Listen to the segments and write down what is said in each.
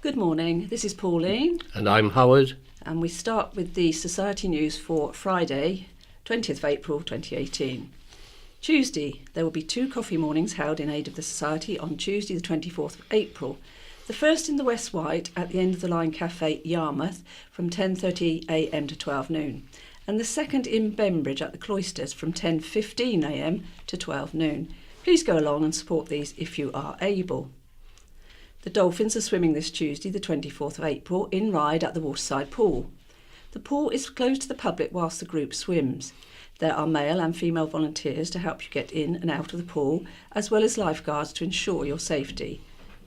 Good morning, this is Pauline. And I'm Howard. And we start with the Society News for Friday, 20th of April 2018. Tuesday, there will be 2 coffee mornings held in aid of the Society on Tuesday the 24th of April. The first in the West Wight at the End of the Line Cafe, Yarmouth, from 10:30am to 12 noon. And the second in Bembridge at the Cloisters from 10:15am to 12 noon. Please go along and support these if you are able. The Dolphins are swimming this Tuesday, the 24th of April, in Ryde at the Waterside Pool. The pool is closed to the public whilst the group swims. There are male and female volunteers to help you get in and out of the pool, as well as lifeguards to ensure your safety.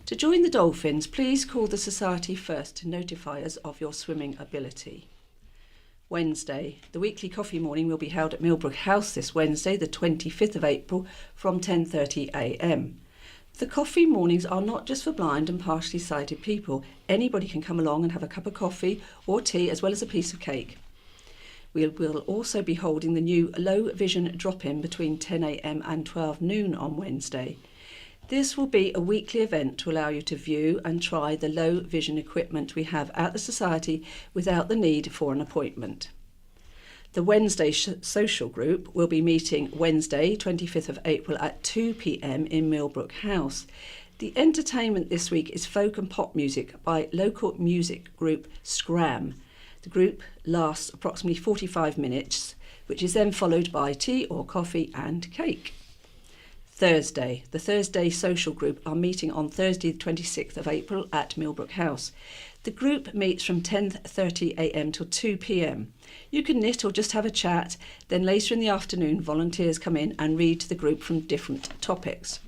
To join the Dolphins, please call the Society first to notify us of your swimming ability. Wednesday, the weekly coffee morning will be held at Millbrook House this Wednesday, the 25th of April, from 10:30am. The coffee mornings are not just for blind and partially sighted people. Anybody can come along and have a cup of coffee or tea as well as a piece of cake. We will also be holding the new low vision drop-in between 10am and 12 noon on Wednesday. This will be a weekly event to allow you to view and try the low vision equipment we have at the Society without the need for an appointment. The Wednesday social group will be meeting Wednesday, 25th of April at 2pm in Millbrook House. The entertainment this week is folk and pop music by local music group Scram. The group lasts approximately 45 minutes, which is then followed by tea or coffee and cake. Thursday, the Thursday social group are meeting on Thursday, the 26th of April at Millbrook House. The group meets from 10:30am till 2pm. You can knit or just have a chat, then later in the afternoon volunteers come in and read to the group from different topics.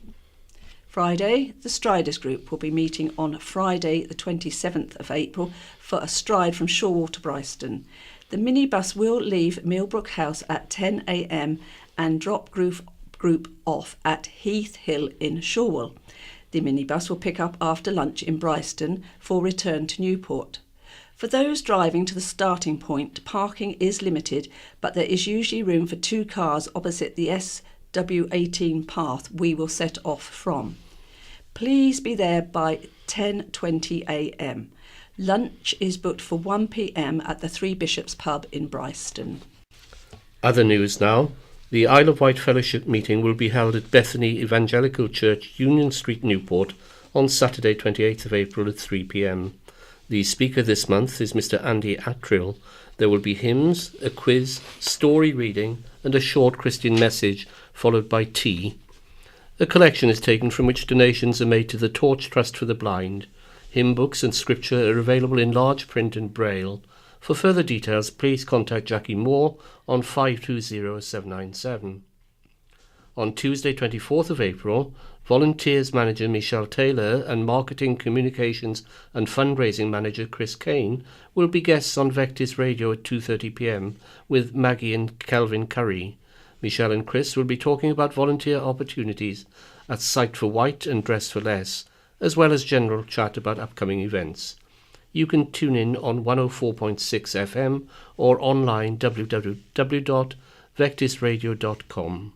Friday, the Striders group will be meeting on Friday the 27th of April for a stride from Shorewall to Bryston. The minibus will leave Millbrook House at 10am and drop group off at Heath Hill in Shorewall. The minibus will pick up after lunch in Bryston for return to Newport. For those driving to the starting point, parking is limited, but there is usually room for 2 cars opposite the SW18 path we will set off from. Please be there by 10:20am. Lunch is booked for 1pm at the Three Bishops pub in Bryston. Other news now. The Isle of Wight Fellowship meeting will be held at Bethany Evangelical Church, Union Street, Newport, on Saturday 28th of April at 3pm. The speaker this month is Mr. Andy Attrill. There will be hymns, a quiz, story reading and a short Christian message, followed by tea. A collection is taken from which donations are made to the Torch Trust for the Blind. Hymn books and scripture are available in large print and braille. For further details, please contact Jackie Moore on 520797. On Tuesday 24th of April, Volunteers Manager Michelle Taylor and Marketing, Communications and Fundraising Manager Chris Kane will be guests on Vectis Radio at 2:30pm with Maggie and Kelvin Curry. Michelle and Chris will be talking about volunteer opportunities at Sight for Wight and Dress for Less, as well as general chat about upcoming events. You can tune in on 104.6 FM or online www.vectisradio.com.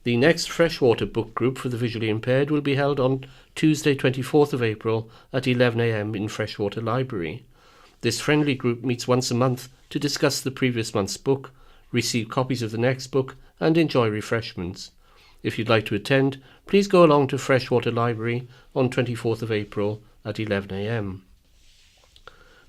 The next freshwater book group for the visually impaired will be held on Tuesday 24th of April at 11am in Freshwater Library. This friendly group meets once a month to discuss the previous month's book, receive copies of the next book and enjoy refreshments. If you'd like to attend, please go along to Freshwater Library on 24th of April at 11am.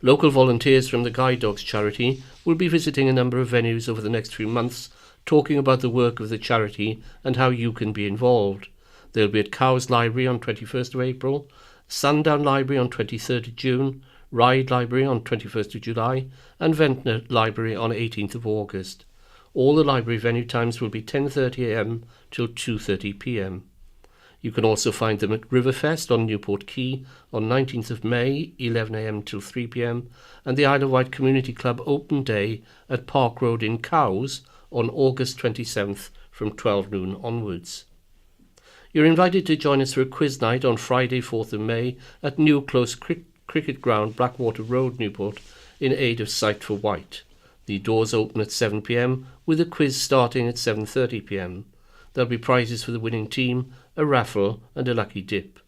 Local volunteers from the Guide Dogs charity will be visiting a number of venues over the next few months, talking about the work of the charity and how you can be involved. They'll be at Cowes Library on 21st of April, Sundown Library on 23rd of June, Ryde Library on 21st of July, and Ventnor Library on 18th of August. All the library venue times will be 10:30am till 2:30pm. You can also find them at Riverfest on Newport Quay on 19th of May, 11am till 3pm, and the Isle of Wight Community Club Open Day at Park Road in Cowes on August 27th from 12 noon onwards. You're invited to join us for a quiz night on Friday 4th of May at New Close Cricket Ground, Blackwater Road, Newport, in aid of Sight for Wight. The doors open at 7pm with a quiz starting at 7:30pm. There'll be prizes for the winning team, a raffle and a lucky dip.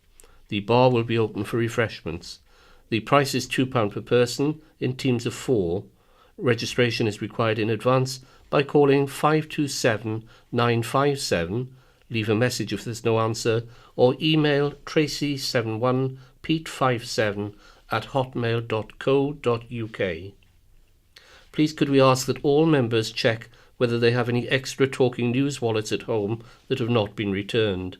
The bar will be open for refreshments. The price is £2 per person in teams of 4. Registration is required in advance by calling 527 957, leave a message if there's no answer, or email tracy71pete57@hotmail.co.uk. Please could we ask that all members check whether they have any extra Talking News wallets at home that have not been returned.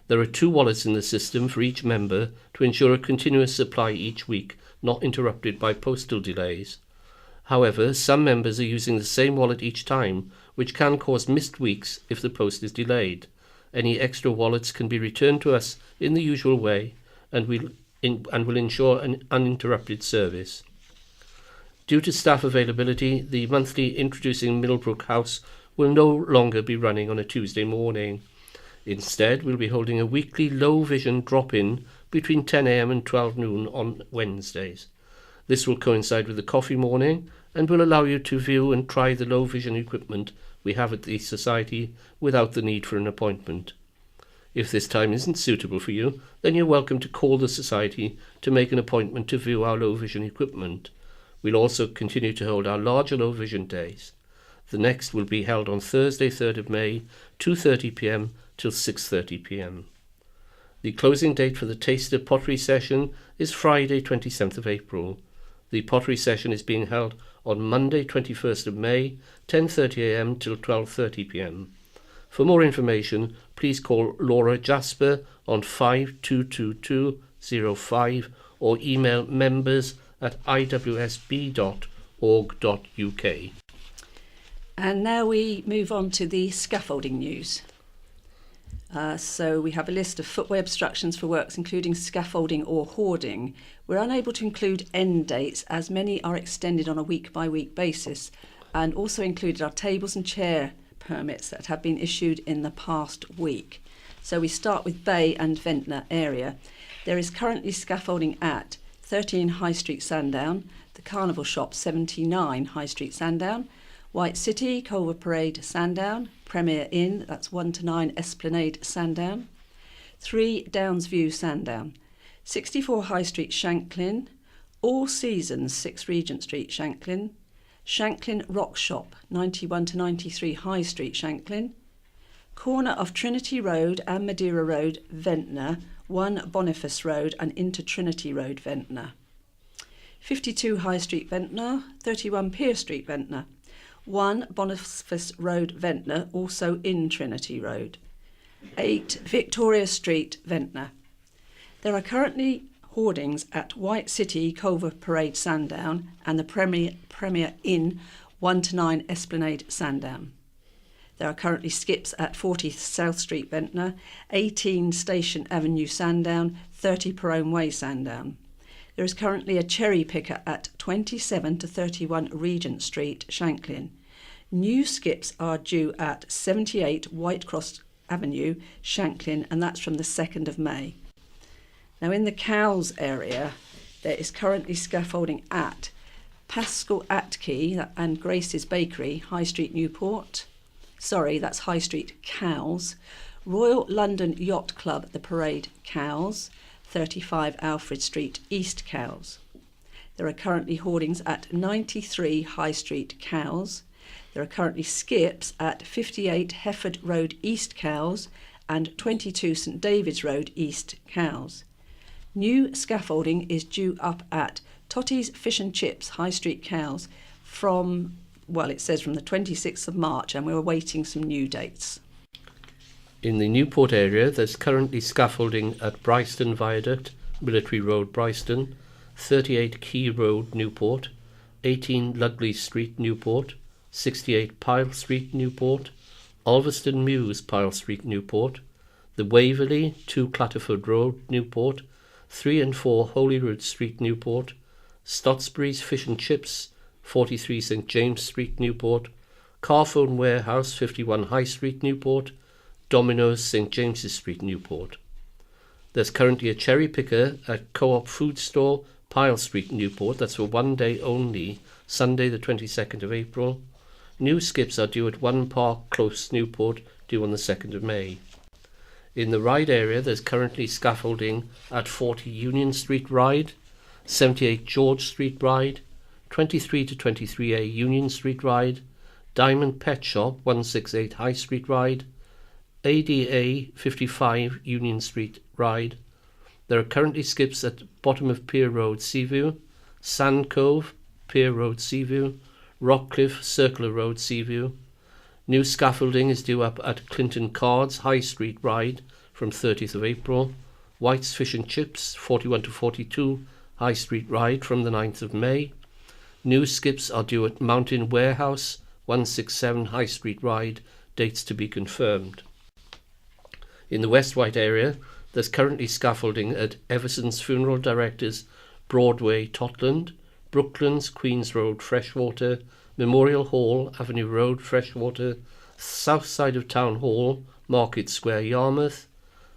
There are 2 wallets in the system for each member to ensure a continuous supply each week, not interrupted by postal delays. However, some members are using the same wallet each time, which can cause missed weeks if the post is delayed. Any extra wallets can be returned to us in the usual way and will ensure an uninterrupted service. Due to staff availability, the monthly Introducing Millbrook House will no longer be running on a Tuesday morning. Instead, we'll be holding a weekly low-vision drop-in between 10 a.m. and 12 noon on Wednesdays. This will coincide with the coffee morning and will allow you to view and try the low-vision equipment we have at the Society without the need for an appointment. If this time isn't suitable for you, then you're welcome to call the Society to make an appointment to view our low-vision equipment. We'll also continue to hold our larger low-vision days. The next will be held on Thursday, 3rd of May, 2:30 p.m. till 6:30 p.m. The closing date for the Taster Pottery session is Friday, 27th of April. The pottery session is being held on Monday, 21st of May, 10:30 a.m. till 12:30 p.m. For more information, please call Laura Jasper on 522205 or email members@iwsb.org.uk. And now we move on to the scaffolding news. So we have a list of footway obstructions for works including scaffolding or hoarding. We're unable to include end dates as many are extended on a week-by-week basis, and also included our tables and chair permits that have been issued in the past week. So we start with Bay and Ventnor area. There is currently scaffolding at 13 High Street, Sandown, the Carnival Shop 79 High Street, Sandown, Wight City, Culver Parade, Sandown, Premier Inn, that's 1 to 9 Esplanade, Sandown, 3 Downs View, Sandown, 64 High Street, Shanklin, All Seasons, 6 Regent Street, Shanklin, Shanklin Rock Shop, 91 to 93 High Street, Shanklin, corner of Trinity Road and Madeira Road, Ventnor, 1 Boniface Road and into Trinity Road, Ventnor, 52 High Street, Ventnor, 31 Pier Street, Ventnor, 1 Boniface Road, Ventnor, also in Trinity Road, 8 Victoria Street, Ventnor. There are currently hoardings at Wight City, Culver Parade, Sandown, and the Premier Inn, 1 to 9 Esplanade, Sandown. There are currently skips at 40 South Street, Ventnor, 18 Station Avenue, Sandown, 30 Perone Way, Sandown. There is currently a cherry picker at 27 to 31 Regent Street, Shanklin. New skips are due at 78 Whitecross Avenue, Shanklin, and that's from the 2nd of May. Now in the Cowes area, there is currently scaffolding at Pascal Atkey and Grace's Bakery, High Street, Newport. Sorry, that's High Street, Cowes. Royal London Yacht Club, The Parade, Cowes. 35 Alfred Street, East Cowes. There are currently hoardings at 93 High Street, Cowes. There are currently skips at 58 Hefford Road, East Cowes, and 22 St David's Road, East Cowes. New scaffolding is due up at Totty's Fish and Chips, High Street, Cowes, it says from the 26th of March, and we're awaiting some new dates. In the Newport area, there's currently scaffolding at Bryston Viaduct, Military Road, Bryston, 38 Key Road, Newport, 18 Ludley Street, Newport, 68 Pyle Street, Newport, Ulverston Mews, Pyle Street, Newport, the Waverley, 2 Clatterford Road, Newport, 3 and 4 Holyrood Street, Newport, Stotsbury's Fish and Chips, 43 St James Street, Newport, Carphone Warehouse, 51 High Street, Newport, Domino's, St James's Street, Newport. There's currently a cherry picker at Co-op Food Store, Pyle Street, Newport. That's for 1 day only, Sunday the 22nd of April. New skips are due at 1 Park Close, Newport, due on the 2nd of May. In the Ryde area, there's currently scaffolding at 40 Union Street, Ryde. 78 George Street Ride, 23 to 23A Union Street Ride, Diamond Pet Shop 168 High Street Ride, ADA 55 Union Street Ride. There are currently skips at bottom of Pier Road, Seaview, Sand Cove, Pier Road, Seaview, Rockcliffe, Circular Road, Seaview. New scaffolding is due up at Clinton Cards High Street Ride from 30th of April. Wight's Fish and Chips 41 to 42 High Street Ride from the 9th of May. New skips are due at Mountain Warehouse 167 High Street Ride, dates to be confirmed. In the West Wight area, there's currently scaffolding at Everson's Funeral Directors, Broadway, Totland, Brooklands, Queens Road, Freshwater, Memorial Hall, Avenue Road, Freshwater, south side of Town Hall, Market Square, Yarmouth.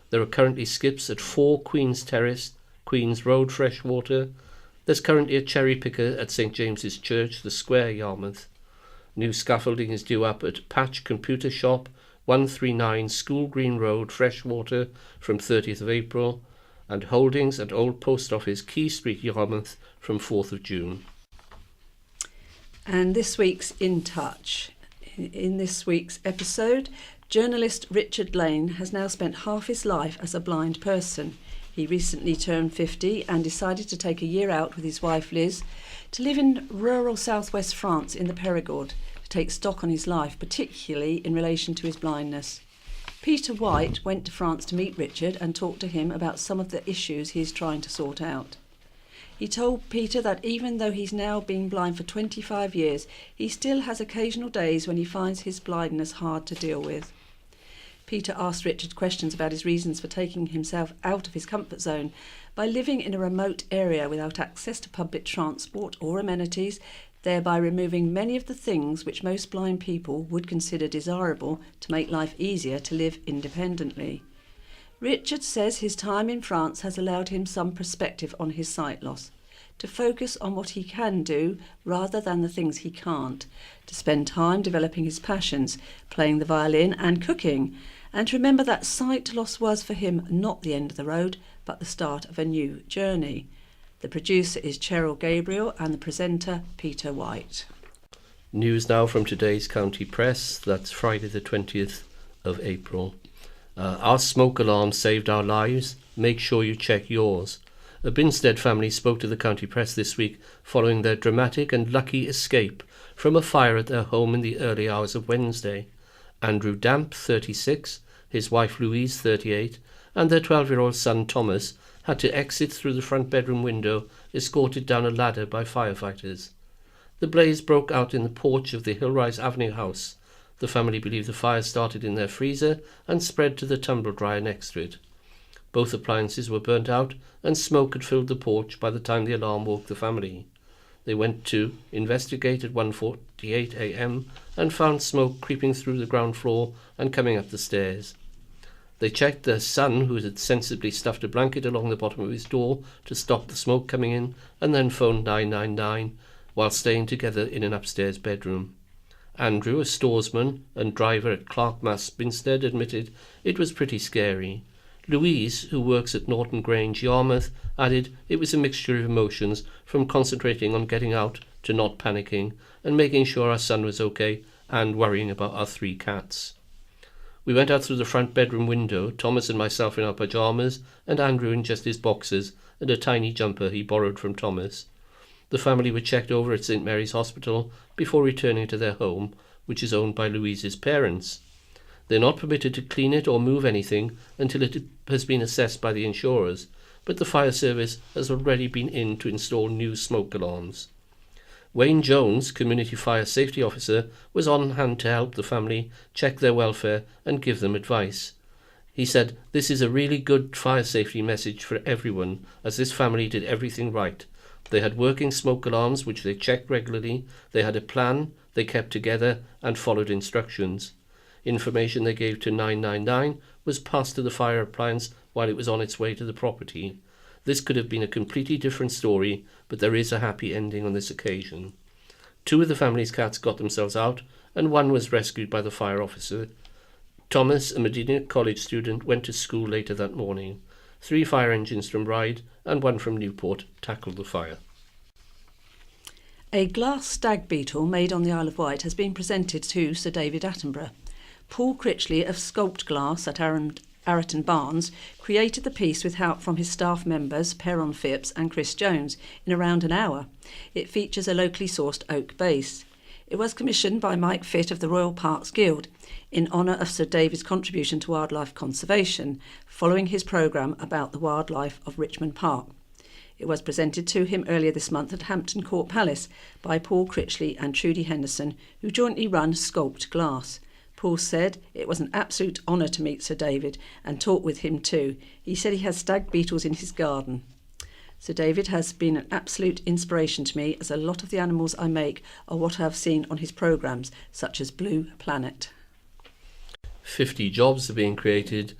There are currently skips at 4 Queen's Terrace, Queens Road, Freshwater. There's currently a cherry picker at St James's Church, The Square, Yarmouth. New scaffolding is due up at Patch Computer Shop, 139 School Green Road, Freshwater from 30th of April, and holdings at Old Post Office, Key Street, Yarmouth from 4th of June. And this week's In Touch. In this week's episode, journalist Richard Lane has now spent half his life as a blind person. He recently turned 50 and decided to take a year out with his wife Liz to live in rural southwest France in the Périgord, to take stock on his life, particularly in relation to his blindness. Peter Wight went to France to meet Richard and talk to him about some of the issues he is trying to sort out. He told Peter that even though he's now been blind for 25 years, he still has occasional days when he finds his blindness hard to deal with. Peter asked Richard questions about his reasons for taking himself out of his comfort zone by living in a remote area without access to public transport or amenities, thereby removing many of the things which most blind people would consider desirable to make life easier to live independently. Richard says his time in France has allowed him some perspective on his sight loss, to focus on what he can do rather than the things he can't, to spend time developing his passions, playing the violin and cooking, and to remember that sight loss was for him not the end of the road, but the start of a new journey. The producer is Cheryl Gabriel and the presenter Peter Wight. News now from today's county press. That's Friday the 20th of April. Our smoke alarm saved our lives. Make sure you check yours. A Binstead family spoke to the county press this week following their dramatic and lucky escape from a fire at their home in the early hours of Wednesday. Andrew Damp, 36, his wife Louise, 38, and their 12-year-old son Thomas had to exit through the front bedroom window, escorted down a ladder by firefighters. The blaze broke out in the porch of the Hillrise Avenue house. The family believe the fire started in their freezer and spread to the tumble dryer next to it. Both appliances were burnt out and smoke had filled the porch by the time the alarm woke the family. They went to investigate at 1:48 a.m. and found smoke creeping through the ground floor and coming up the stairs. They checked their son, who had sensibly stuffed a blanket along the bottom of his door to stop the smoke coming in, and then phoned 999 while staying together in an upstairs bedroom. Andrew, a storesman and driver at Clarkmas Binstead, admitted it was pretty scary. Louise, who works at Norton Grange, Yarmouth, added it was a mixture of emotions, from concentrating on getting out to not panicking and making sure our son was okay and worrying about our 3 cats. We went out through the front bedroom window, Thomas and myself in our pyjamas and Andrew in just his boxers and a tiny jumper he borrowed from Thomas. The family were checked over at St Mary's Hospital before returning to their home, which is owned by Louise's parents. They're not permitted to clean it or move anything until it has been assessed by the insurers, but the fire service has already been in to install new smoke alarms. Wayne Jones, Community Fire Safety Officer, was on hand to help the family check their welfare and give them advice. He said, "This is a really good fire safety message for everyone, as this family did everything right. They had working smoke alarms which they checked regularly, they had a plan, they kept together and followed instructions. Information they gave to 999 was passed to the fire appliance while it was on its way to the property. This could have been a completely different story, but there is a happy ending on this occasion. 2 of the family's cats got themselves out, and 1 was rescued by the fire officer. Thomas, a Medina College student, went to school later that morning. 3 fire engines from Ryde and 1 from Newport tackled the fire. A glass stag beetle made on the Isle of Wight has been presented to Sir David Attenborough. Paul Critchley of Sculpt Glass at Arreton Barnes created the piece with help from his staff members Perron Phipps and Chris Jones in around an hour. It features a locally sourced oak base. It was commissioned by Mike Fitt of the Royal Parks Guild in honour of Sir David's contribution to wildlife conservation, following his programme about the wildlife of Richmond Park. It was presented to him earlier this month at Hampton Court Palace by Paul Critchley and Trudy Henderson, who jointly run Sculpt Glass. Paul said, "It was an absolute honour to meet Sir David and talk with him too. He said he has stag beetles in his garden. Sir David has been an absolute inspiration to me, as a lot of the animals I make are what I have seen on his programmes, such as Blue Planet." 50 jobs are being created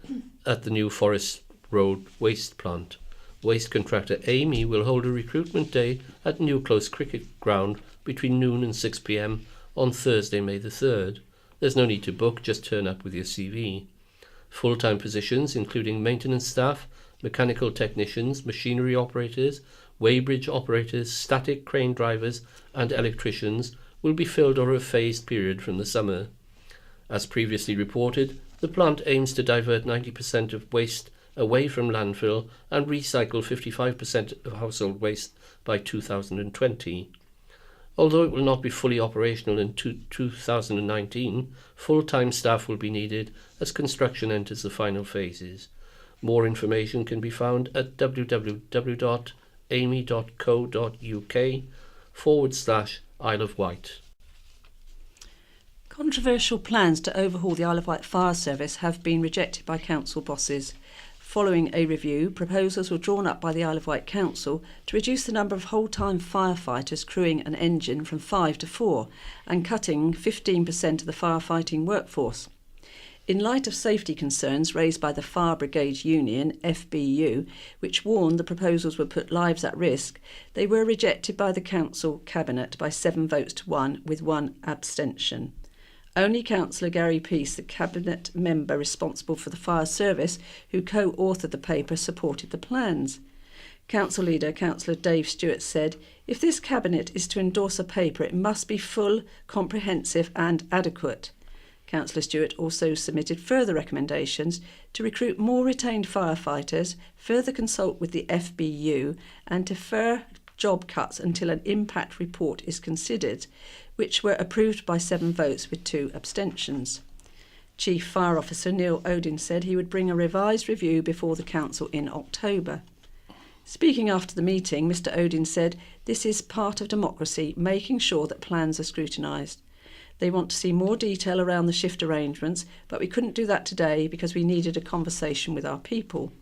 at the new Forest Road waste plant. Waste contractor Amy will hold a recruitment day at New Close Cricket Ground between noon and 6 p.m. on Thursday, May the 3rd. There's no need to book, just turn up with your CV. Full-time positions, including maintenance staff, mechanical technicians, machinery operators, weighbridge operators, static crane drivers and electricians, will be filled over a phased period from the summer. As previously reported, the plant aims to divert 90% of waste away from landfill and recycle 55% of household waste by 2020. Although it will not be fully operational in 2019, full-time staff will be needed as construction enters the final phases. More information can be found at www.amy.co.uk/Isle of Wight. Controversial plans to overhaul the Isle of Wight Fire Service have been rejected by council bosses. Following a review, proposals were drawn up by the Isle of Wight Council to reduce the number of whole-time firefighters crewing an engine from 5 to 4 and cutting 15% of the firefighting workforce. In light of safety concerns raised by the Fire Brigade Union, FBU, which warned the proposals would put lives at risk, they were rejected by the Council Cabinet by 7 votes to 1 with 1 abstention. Only Councillor Gary Peace, the Cabinet member responsible for the fire service, who co-authored the paper, supported the plans. Council leader Councillor Dave Stewart said, "If this Cabinet is to endorse a paper, it must be full, comprehensive and adequate." Councillor Stewart also submitted further recommendations to recruit more retained firefighters, further consult with the FBU and defer job cuts until an impact report is considered, which were approved by 7 votes with 2 abstentions. Chief Fire Officer Neil Odin said he would bring a revised review before the Council in October. Speaking after the meeting, Mr Odin said, "This is part of democracy, making sure that plans are scrutinised. They want to see more detail around the shift arrangements, but we couldn't do that today because we needed a conversation with our people.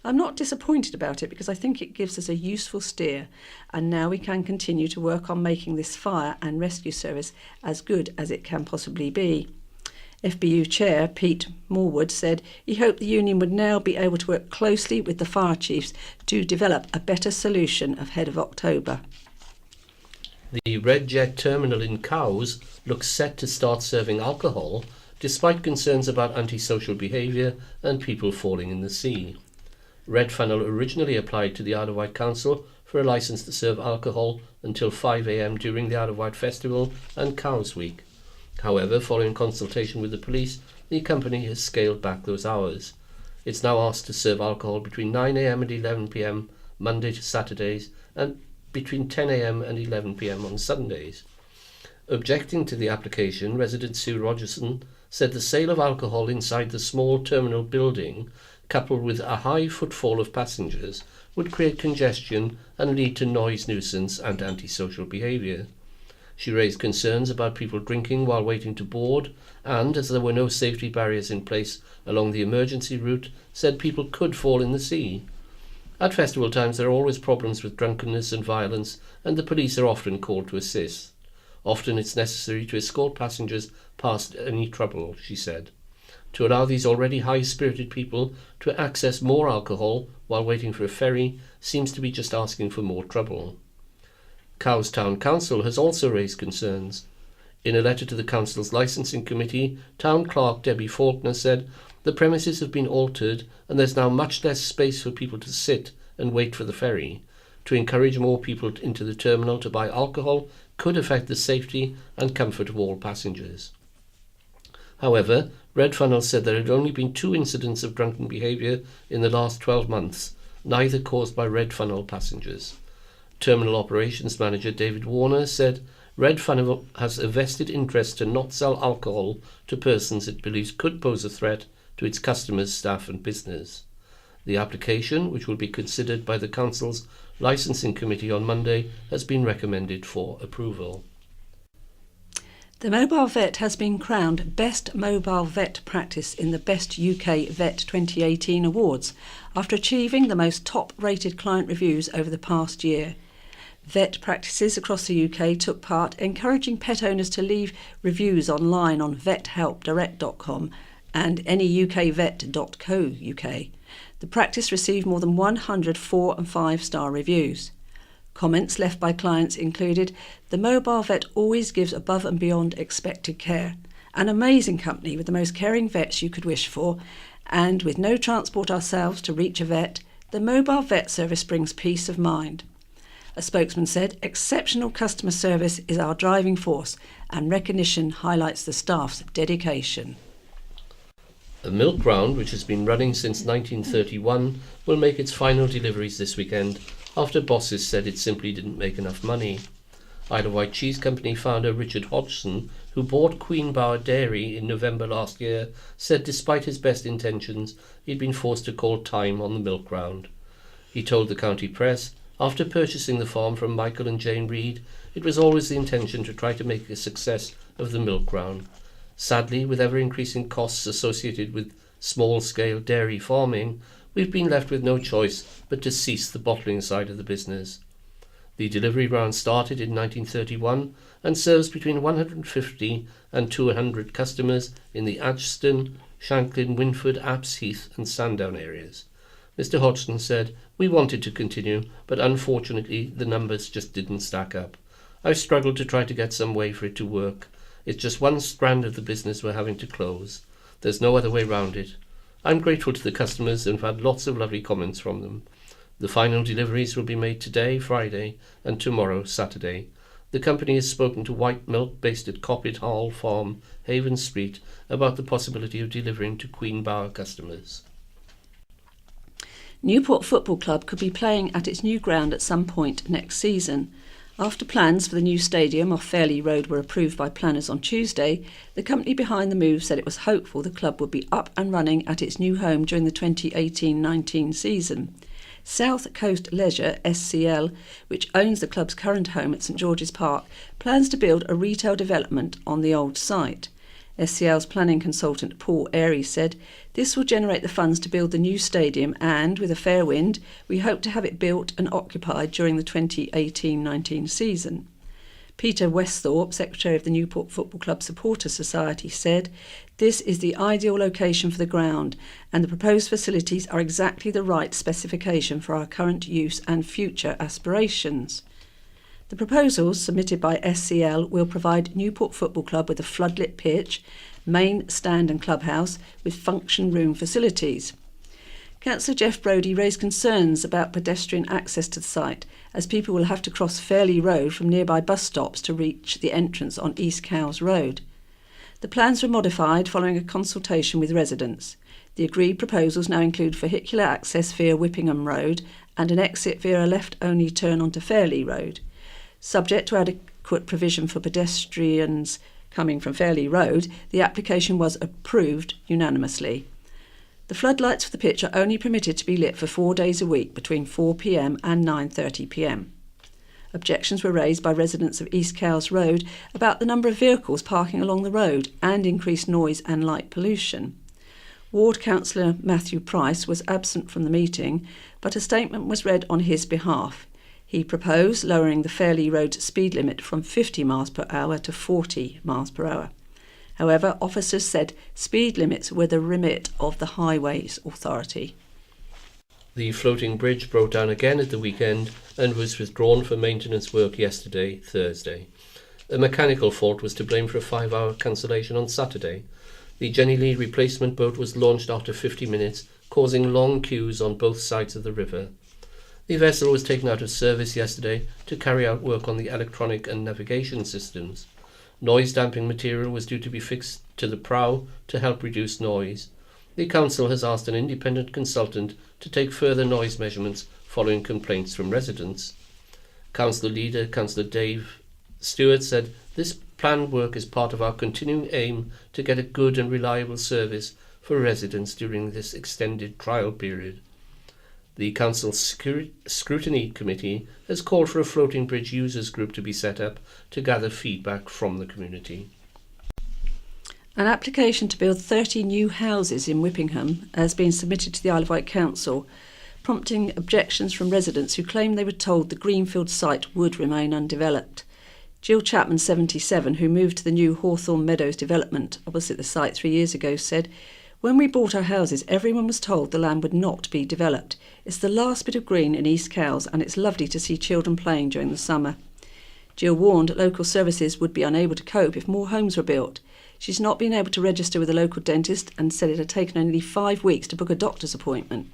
I'm not disappointed about it because I think it gives us a useful steer, and now we can continue to work on making this fire and rescue service as good as it can possibly be." FBU Chair Pete Morwood said he hoped the union would now be able to work closely with the fire chiefs to develop a better solution ahead of October. The Red Jet terminal in Cowes looks set to start serving alcohol, despite concerns about antisocial behaviour and people falling in the sea. Red Funnel originally applied to the Isle of Wight Council for a licence to serve alcohol until 5 a.m. during the Isle of Wight Festival and Cows Week. However, following consultation with the police, the company has scaled back those hours. It's now asked to serve alcohol between 9 a.m. and 11 p.m. Monday to Saturdays and between 10 a.m. and 11 p.m. on Sundays. Objecting to the application, resident Sue Rogerson said the sale of alcohol inside the small terminal building, coupled with a high footfall of passengers, would create congestion and lead to noise nuisance and antisocial behaviour. She raised concerns about people drinking while waiting to board and, as there were no safety barriers in place along the emergency route, said people could fall in the sea. At festival times there are always problems with drunkenness and violence, and the police are often called to assist. Often it's necessary to escort passengers past any trouble, she said. To allow these already high-spirited people to access more alcohol while waiting for a ferry seems to be just asking for more trouble. Cowes Town Council has also raised concerns. In a letter to the Council's Licensing Committee, Town Clerk Debbie Faulkner said the premises have been altered and there's now much less space for people to sit and wait for the ferry. To encourage more people into the terminal to buy alcohol could affect the safety and comfort of all passengers. However, Red Funnel said there had only been 2 incidents of drunken behaviour in the last 12 months, neither caused by Red Funnel passengers. Terminal Operations Manager David Warner said Red Funnel has a vested interest to not sell alcohol to persons it believes could pose a threat to its customers, staff and business. The application, which will be considered by the Council's Licensing Committee on Monday, has been recommended for approval. The Mobile Vet has been crowned Best Mobile Vet Practice in the Best UK Vet 2018 Awards after achieving the most top-rated client reviews over the past year. Vet practices across the UK took part, encouraging pet owners to leave reviews online on vethelpdirect.com and anyukvet.co.uk. The practice received more than 100 4- and 5-star reviews. Comments left by clients included, "The Mobile Vet always gives above and beyond expected care. An amazing company with the most caring vets you could wish for, and with no transport ourselves to reach a vet, the Mobile Vet service brings peace of mind." A spokesman said, "Exceptional customer service is our driving force, and recognition highlights the staff's dedication." A milk round, which has been running since 1931, will make its final deliveries this weekend after bosses said it simply didn't make enough money. Isle of Wight Cheese Company founder Richard Hodgson, who bought Queen Bower Dairy in November last year, said despite his best intentions, he'd been forced to call time on the milk round. He told the county press, after purchasing the farm from Michael and Jane Reid, it was always the intention to try to make a success of the milk round. Sadly, with ever-increasing costs associated with small-scale dairy farming, we've been left with no choice but to cease the bottling side of the business. The delivery round started in 1931 and serves between 150 and 200 customers in the Adgeston, Shanklin, Winford, Apps, Heath and Sandown areas. Mr. Hodgson said, "We wanted to continue, but unfortunately the numbers just didn't stack up. I've struggled to try to get some way for it to work. It's just one strand of the business we're having to close. There's no other way round it. I'm grateful to the customers and have had lots of lovely comments from them. The final deliveries will be made today, Friday, and tomorrow, Saturday. The company has spoken to Wight Milk, based at Coppet Hall Farm, Haven Street, about the possibility of delivering to Queen Bower customers." Newport Football Club could be playing at its new ground at some point next season. After plans for the new stadium off Fairley Road were approved by planners on Tuesday, the company behind the move said it was hopeful the club would be up and running at its new home during the 2018-19 season. South Coast Leisure, SCL, which owns the club's current home at St George's Park, plans to build a retail development on the old site. SCL's planning consultant Paul Airy said, "This will generate the funds to build the new stadium and, with a fair wind, we hope to have it built and occupied during the 2018-19 season." Peter Westhorpe, Secretary of the Newport Football Club Supporter Society, said, "This is the ideal location for the ground and the proposed facilities are exactly the right specification for our current use and future aspirations." The proposals submitted by SCL will provide Newport Football Club with a floodlit pitch, main stand and clubhouse with function room facilities. Councillor Jeff Brodie raised concerns about pedestrian access to the site, as people will have to cross Fairley Road from nearby bus stops to reach the entrance on East Cowes Road. The plans were modified following a consultation with residents. The agreed proposals now include vehicular access via Whippingham Road and an exit via a left-only turn onto Fairley Road. Subject to adequate provision for pedestrians coming from Fairley Road, the application was approved unanimously. The floodlights for the pitch are only permitted to be lit for 4 days a week between 4 p.m. and 9:30 p.m. Objections were raised by residents of East Cowes Road about the number of vehicles parking along the road and increased noise and light pollution. Ward Councillor Matthew Price was absent from the meeting, but a statement was read on his behalf. He proposed lowering the Fairley Road speed limit from 50 miles per hour to 40 miles per hour. However, officers said speed limits were the remit of the Highways Authority. The floating bridge broke down again at the weekend and was withdrawn for maintenance work yesterday, Thursday. A mechanical fault was to blame for a 5-hour cancellation on Saturday. The Jenny Lee replacement boat was launched after 50 minutes, causing long queues on both sides of the river. The vessel was taken out of service yesterday to carry out work on the electronic and navigation systems. Noise damping material was due to be fixed to the prow to help reduce noise. The council has asked an independent consultant to take further noise measurements following complaints from residents. Council leader, Councillor Dave Stewart, said this planned work is part of our continuing aim to get a good and reliable service for residents during this extended trial period. The Council's Scrutiny Committee has called for a floating bridge users group to be set up to gather feedback from the community. An application to build 30 new houses in Whippingham has been submitted to the Isle of Wight Council, prompting objections from residents who claim they were told the Greenfield site would remain undeveloped. Jill Chapman, 77, who moved to the new Hawthorne Meadows development opposite the site 3 years ago, said, "When we bought our houses, everyone was told the land would not be developed. It's the last bit of green in East Cowes, and it's lovely to see children playing during the summer." Jill warned local services would be unable to cope if more homes were built. She's not been able to register with a local dentist and said it had taken only 5 weeks to book a doctor's appointment.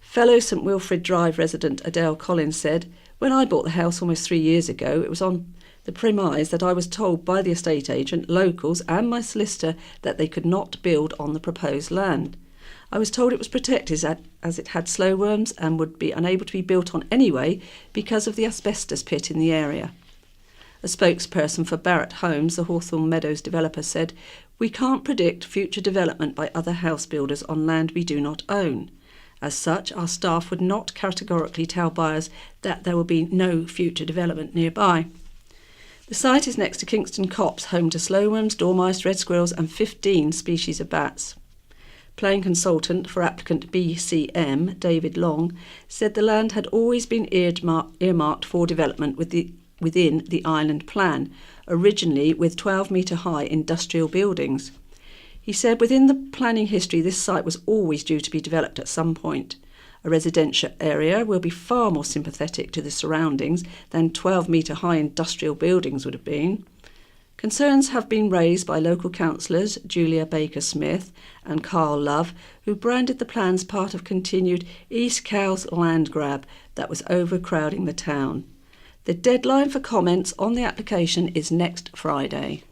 Fellow St Wilfrid Drive resident Adele Collins said, "When I bought the house almost 3 years ago, it was on the premise that I was told by the estate agent, locals and my solicitor that they could not build on the proposed land. I was told it was protected as it had slow worms and would be unable to be built on anyway because of the asbestos pit in the area." A spokesperson for Barratt Homes, the Hawthorne Meadows developer, said, "We can't predict future development by other house builders on land we do not own. As such, our staff would not categorically tell buyers that there will be no future development nearby." The site is next to Kingston Copse, home to slowworms, dormice, red squirrels and 15 species of bats. Planning consultant for applicant BCM, David Long, said the land had always been earmarked for development within the island plan, originally with 12-metre-high industrial buildings. He said within the planning history this site was always due to be developed at some point. A residential area will be far more sympathetic to the surroundings than 12-metre-high industrial buildings would have been. Concerns have been raised by local councillors Julia Baker-Smith and Carl Love, who branded the plans part of continued East Cowes land grab that was overcrowding the town. The deadline for comments on the application is next Friday.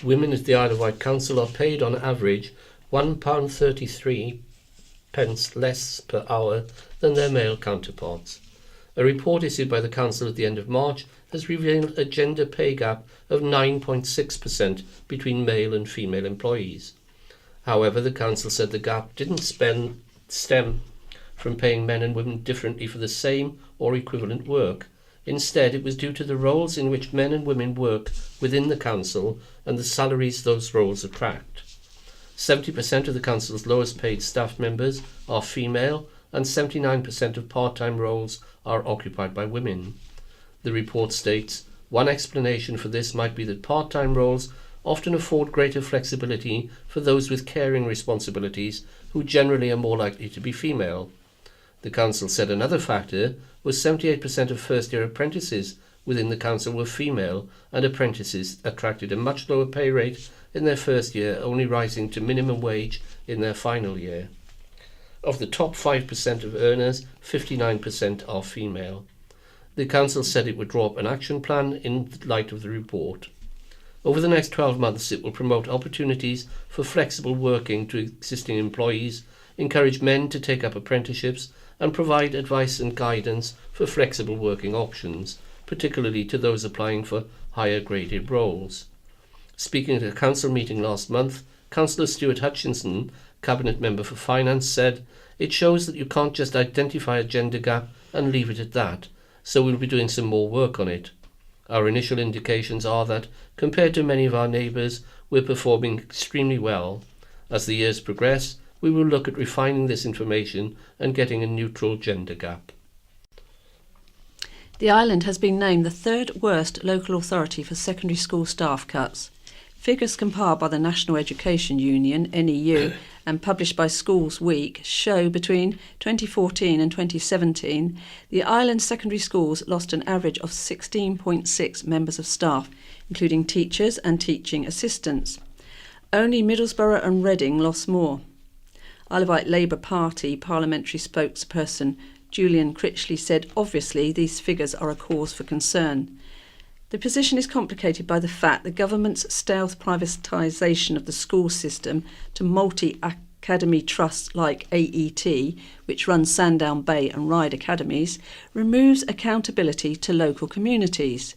Women at the Isle of Wight Council are paid on average £1.33 less per hour than their male counterparts. A report issued by the Council at the end of March has revealed a gender pay gap of 9.6% between male and female employees. However, the Council said the gap didn't stem from paying men and women differently for the same or equivalent work. Instead, it was due to the roles in which men and women work within the Council and the salaries those roles attract. 70% of the Council's lowest paid staff members are female and 79% of part-time roles are occupied by women. The report states, one explanation for this might be that part-time roles often afford greater flexibility for those with caring responsibilities who generally are more likely to be female. The Council said another factor was 78% of first-year apprentices within the Council were female, and apprentices attracted a much lower pay rate in their first year, only rising to minimum wage in their final year. Of the top 5% of earners, 59% are female. The Council said it would draw up an action plan in light of the report. Over the next 12 months, it will promote opportunities for flexible working to existing employees, encourage men to take up apprenticeships, and provide advice and guidance for flexible working options, particularly to those applying for higher graded roles. Speaking at a council meeting last month, Councillor Stuart Hutchinson, Cabinet Member for Finance, said, "It shows that you can't just identify a gender gap and leave it at that, so we'll be doing some more work on it. Our initial indications are that, compared to many of our neighbours, we're performing extremely well. As the years progress, we will look at refining this information and getting a neutral gender gap." The island has been named the third worst local authority for secondary school staff cuts. Figures compiled by the National Education Union, NEU, and published by Schools Week show between 2014 and 2017, the island's secondary schools lost an average of 16.6 members of staff, including teachers and teaching assistants. Only Middlesbrough and Reading lost more. Isle of Wight Labour Party parliamentary spokesperson Julian Critchley said, "Obviously, these figures are a cause for concern. The position is complicated by the fact the government's stealth privatisation of the school system to multi-academy trusts like AET, which runs Sandown Bay and Ryde academies, removes accountability to local communities.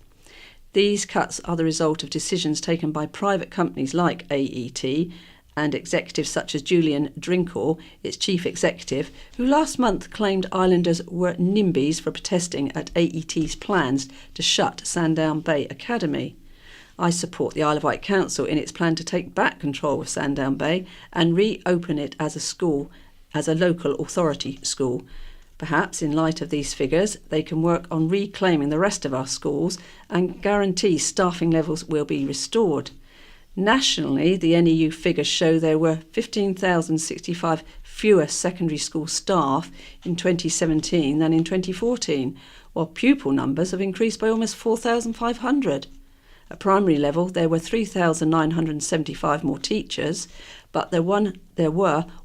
These cuts are the result of decisions taken by private companies like AET and executives such as Julian Drinkall, its chief executive, who last month claimed islanders were NIMBYs for protesting at AET's plans to shut Sandown Bay Academy. I support the Isle of Wight Council in its plan to take back control of Sandown Bay and reopen it as a school, as a local authority school. Perhaps in light of these figures, they can work on reclaiming the rest of our schools and guarantee staffing levels will be restored. Nationally, the NEU figures show there were 15,065 fewer secondary school staff in 2017 than in 2014, while pupil numbers have increased by almost 4,500. At primary level, there were 3,975 more teachers, but there were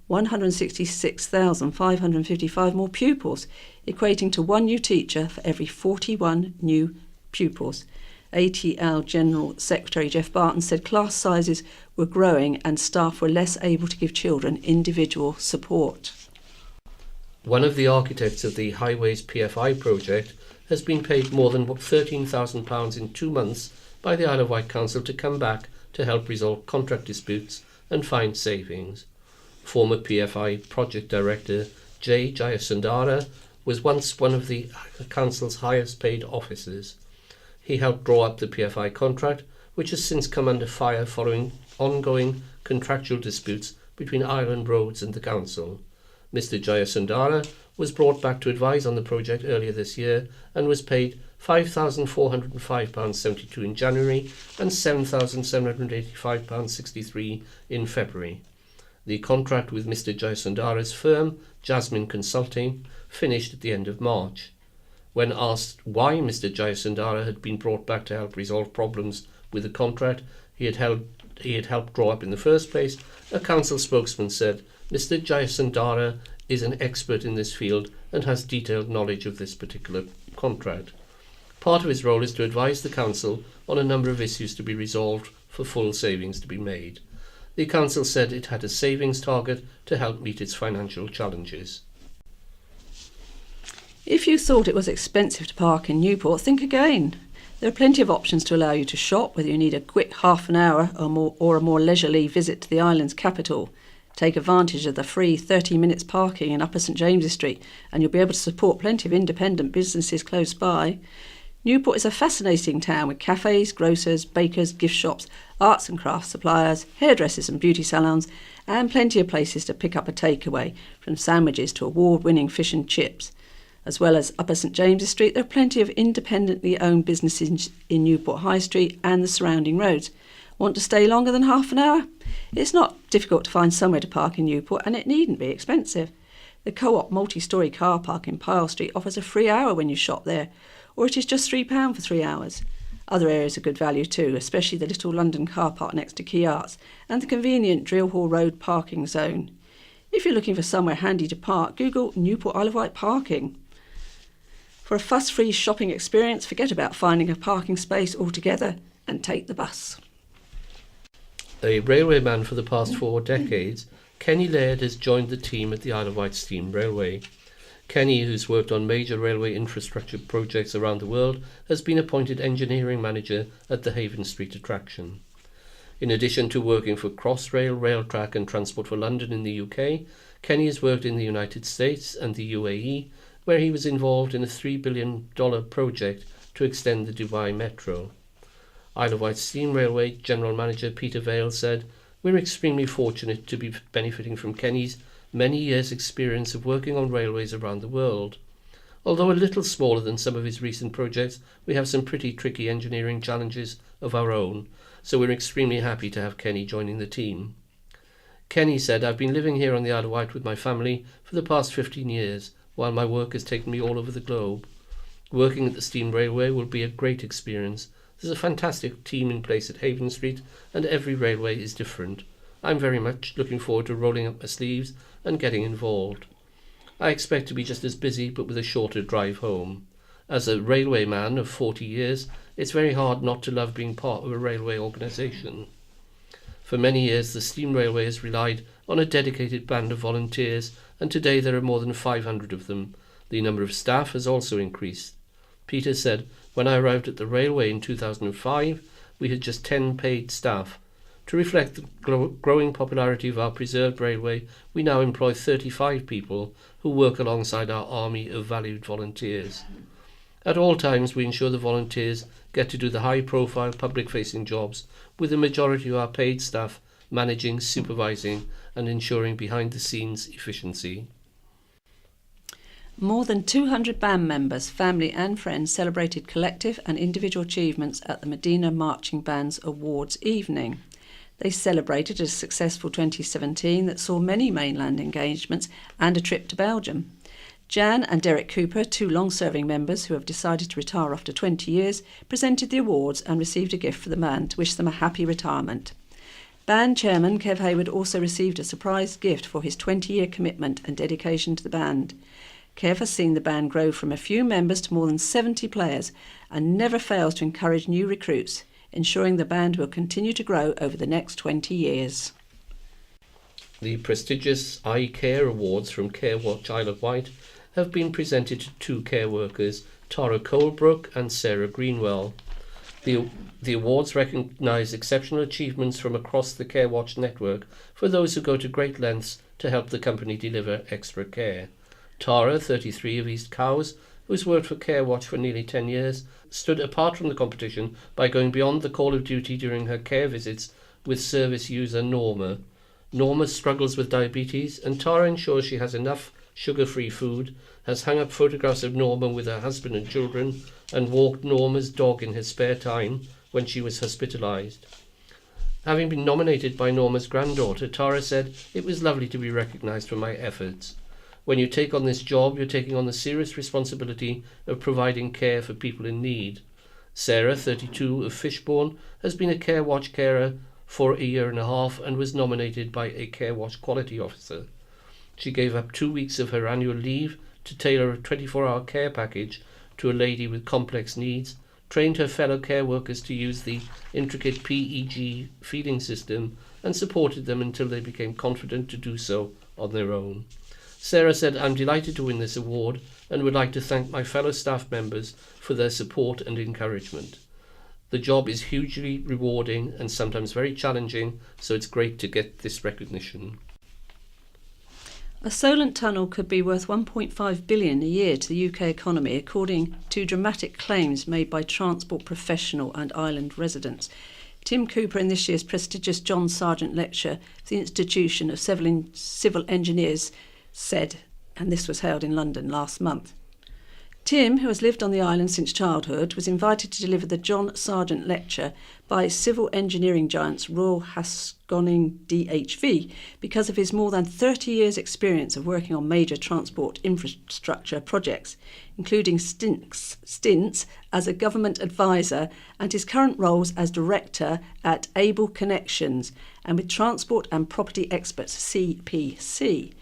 166,555 more pupils, equating to one new teacher for every 41 new pupils. ATL General Secretary Jeff Barton said class sizes were growing and staff were less able to give children individual support. One of the architects of the Highways PFI project has been paid more than £13,000 in 2 months by the Isle of Wight Council to come back to help resolve contract disputes and find savings. Former PFI project director J. Jayasundara was once one of the council's highest paid officers. He helped draw up the PFI contract, which has since come under fire following ongoing contractual disputes between Island Roads and the council. Mr. Jayasundara was brought back to advise on the project earlier this year and was paid £5,405.72 in January and £7,785.63 in February. The contract with Mr. Jayasundara's firm, Jasmine Consulting, finished at the end of March. When asked why Mr. Jayasundara had been brought back to help resolve problems with the contract he had helped draw up in the first place, a council spokesman said, "Mr. Jayasundara is an expert in this field and has detailed knowledge of this particular contract. Part of his role is to advise the council on a number of issues to be resolved for full savings to be made." The council said it had a savings target to help meet its financial challenges. If you thought it was expensive to park in Newport, think again. There are plenty of options to allow you to shop, whether you need a quick half an hour or a more leisurely visit to the island's capital. Take advantage of the free 30 minutes parking in Upper St James's Street and you'll be able to support plenty of independent businesses close by. Newport is a fascinating town with cafes, grocers, bakers, gift shops, arts and crafts suppliers, hairdressers and beauty salons, and plenty of places to pick up a takeaway, from sandwiches to award-winning fish and chips. As well as Upper St James's Street, there are plenty of independently owned businesses in Newport High Street and the surrounding roads. Want to stay longer than half an hour? It's not difficult to find somewhere to park in Newport, and it needn't be expensive. The Co-op multi-storey car park in Pyle Street offers a free hour when you shop there, or it is just £3 for 3 hours. Other areas are good value too, especially the Little London car park next to Key Arts and the convenient Drill Hall Road parking zone. If you're looking for somewhere handy to park, Google Newport Isle of Wight parking. For a fuss-free shopping experience, forget about finding a parking space altogether and take the bus. A railwayman for the past 4 decades, Kenny Laird has joined the team at the Isle of Wight Steam Railway. Kenny, who's worked on major railway infrastructure projects around the world, has been appointed engineering manager at the Haven Street attraction. In addition to working for Crossrail, Railtrack and Transport for London in the UK, Kenny has worked in the United States and the UAE, where he was involved in a $3 billion project to extend the Dubai Metro. Isle of Wight Steam Railway General Manager Peter Vale said, "We're extremely fortunate to be benefiting from Kenny's many years' experience of working on railways around the world. Although a little smaller than some of his recent projects, we have some pretty tricky engineering challenges of our own, so we're extremely happy to have Kenny joining the team. Kenny said, "I've been living here on the Isle of Wight with my family for the past 15 years, while my work has taken me all over the globe. Working at the steam railway will be a great experience. There's a fantastic team in place at Haven Street, and every railway is different. I'm very much looking forward to rolling up my sleeves and getting involved. I expect to be just as busy, but with a shorter drive home. As a railway man of 40 years, it's very hard not to love being part of a railway organisation. For many years, the steam railway has relied on a dedicated band of volunteers, and today there are more than 500 of them. The number of staff has also increased." Peter said, "When I arrived at the railway in 2005, we had just 10 paid staff. To reflect the growing popularity of our preserved railway, we now employ 35 people who work alongside our army of valued volunteers. At all times, we ensure the volunteers get to do the high-profile public-facing jobs, with the majority of our paid staff managing, supervising and ensuring behind-the-scenes efficiency." More than 200 band members, family and friends celebrated collective and individual achievements at the Medina Marching Band's Awards evening. They celebrated a successful 2017 that saw many mainland engagements and a trip to Belgium. Jan and Derek Cooper, two long-serving members who have decided to retire after 20 years, presented the awards and received a gift for the band to wish them a happy retirement. Band chairman Kev Hayward also received a surprise gift for his 20-year commitment and dedication to the band. Kev has seen the band grow from a few members to more than 70 players and never fails to encourage new recruits, ensuring the band will continue to grow over the next 20 years. The prestigious Eye Care Awards from Care Watch Isle of Wight have been presented to two care workers, Tara Colebrook and Sarah Greenwell. The awards recognise exceptional achievements from across the Care Watch network for those who go to great lengths to help the company deliver extra care. Tara, 33, of East Cowes, who's worked for Care Watch for nearly 10 years, stood apart from the competition by going beyond the call of duty during her care visits with service user Norma. Norma struggles with diabetes, and Tara ensures she has enough sugar-free food, has hung up photographs of Norma with her husband and children, and walked Norma's dog in her spare time when she was hospitalised. Having been nominated by Norma's granddaughter, Tara said, "It was lovely to be recognised for my efforts. When you take on this job, you're taking on the serious responsibility of providing care for people in need." Sarah, 32, of Fishbourne, has been a Care Watch carer for a year and a half and was nominated by a Care Watch quality officer. She gave up 2 weeks of her annual leave to tailor a 24-hour care package to a lady with complex needs, trained her fellow care workers to use the intricate PEG feeding system, and supported them until they became confident to do so on their own. Sarah said, "I'm delighted to win this award and would like to thank my fellow staff members for their support and encouragement. The job is hugely rewarding and sometimes very challenging, so it's great to get this recognition." A Solent tunnel could be worth $1.5 billion a year to the UK economy, according to dramatic claims made by transport professional and island residents. Tim Cooper, in this year's prestigious John Sargent Lecture for the Institution of Civil Engineers, said, and this was held in London last month. Tim, who has lived on the island since childhood, was invited to deliver the John Sargent Lecture by civil engineering giants Royal Haskoning DHV because of his more than 30 years' experience of working on major transport infrastructure projects, including stints as a government advisor and his current roles as director at Able Connections and with Transport and Property Experts CPC.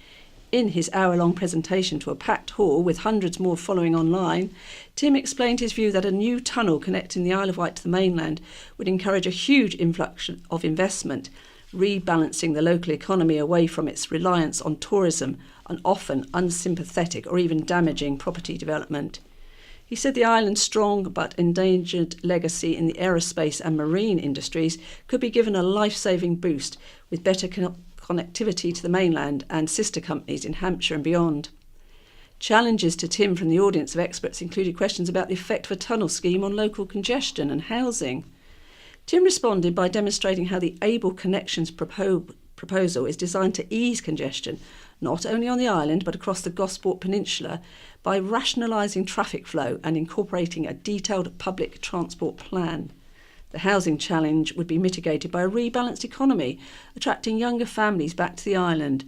In his hour-long presentation to a packed hall with hundreds more following online, Tim explained his view that a new tunnel connecting the Isle of Wight to the mainland would encourage a huge influx of investment, rebalancing the local economy away from its reliance on tourism and often unsympathetic or even damaging property development. He said the island's strong but endangered legacy in the aerospace and marine industries could be given a life-saving boost with better connectivity to the mainland and sister companies in Hampshire and beyond. Challenges to Tim from the audience of experts included questions about the effect of a tunnel scheme on local congestion and housing. Tim responded by demonstrating how the Able Connections proposal proposal is designed to ease congestion, not only on the island but across the Gosport Peninsula, by rationalising traffic flow and incorporating a detailed public transport plan. The housing challenge would be mitigated by a rebalanced economy, attracting younger families back to the island,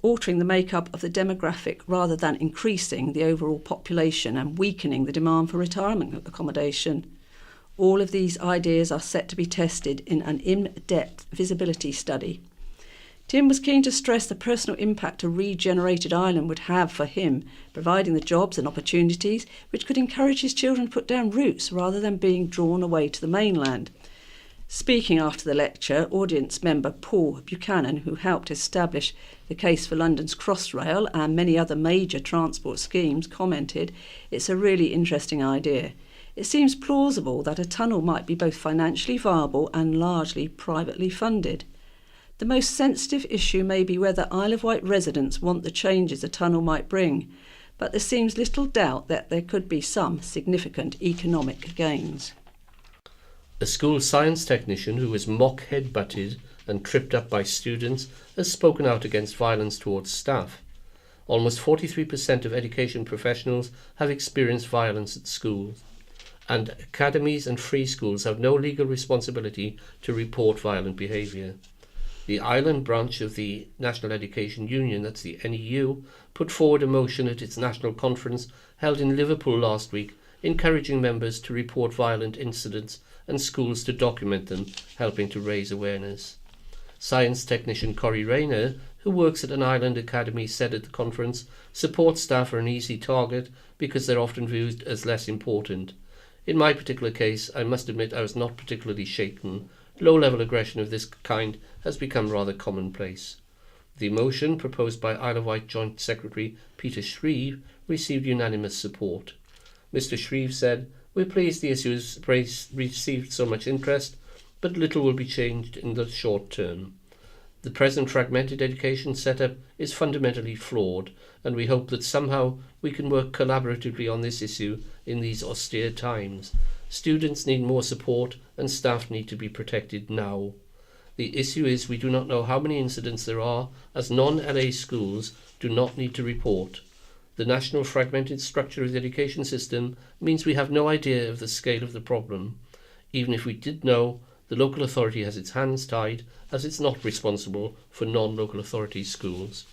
altering the makeup of the demographic rather than increasing the overall population and weakening the demand for retirement accommodation. All of these ideas are set to be tested in an in-depth visibility study. Tim was keen to stress the personal impact a regenerated island would have for him, providing the jobs and opportunities which could encourage his children to put down roots rather than being drawn away to the mainland. Speaking after the lecture, audience member Paul Buchanan, who helped establish the case for London's Crossrail and many other major transport schemes, commented, "It's a really interesting idea. It seems plausible that a tunnel might be both financially viable and largely privately funded. The most sensitive issue may be whether Isle of Wight residents want the changes a tunnel might bring, but there seems little doubt that there could be some significant economic gains." A school science technician who was mock headbutted and tripped up by students has spoken out against violence towards staff. Almost 43% of education professionals have experienced violence at schools, and academies and free schools have no legal responsibility to report violent behaviour. The Island branch of the National Education Union, that's the NEU, put forward a motion at its national conference held in Liverpool last week, encouraging members to report violent incidents and schools to document them, helping to raise awareness. Science technician Corrie Rayner, who works at an island academy, said at the conference, support staff are an easy target because they're often viewed as less important. In my particular case, I must admit I was not particularly shaken. Low-level aggression of this kind has become rather commonplace. The motion, proposed by Isle of Wight Joint Secretary Peter Shreve, received unanimous support. Mr Shreve said, "We're pleased the issue has received so much interest, but little will be changed in the short term. The present fragmented education setup is fundamentally flawed, and we hope that somehow we can work collaboratively on this issue in these austere times. Students need more support and staff need to be protected now. The issue is we do not know how many incidents there are, as non-LA schools do not need to report. The national fragmented structure of the education system means we have no idea of the scale of the problem. Even if we did know, the local authority has its hands tied, as it's not responsible for non-local authority schools."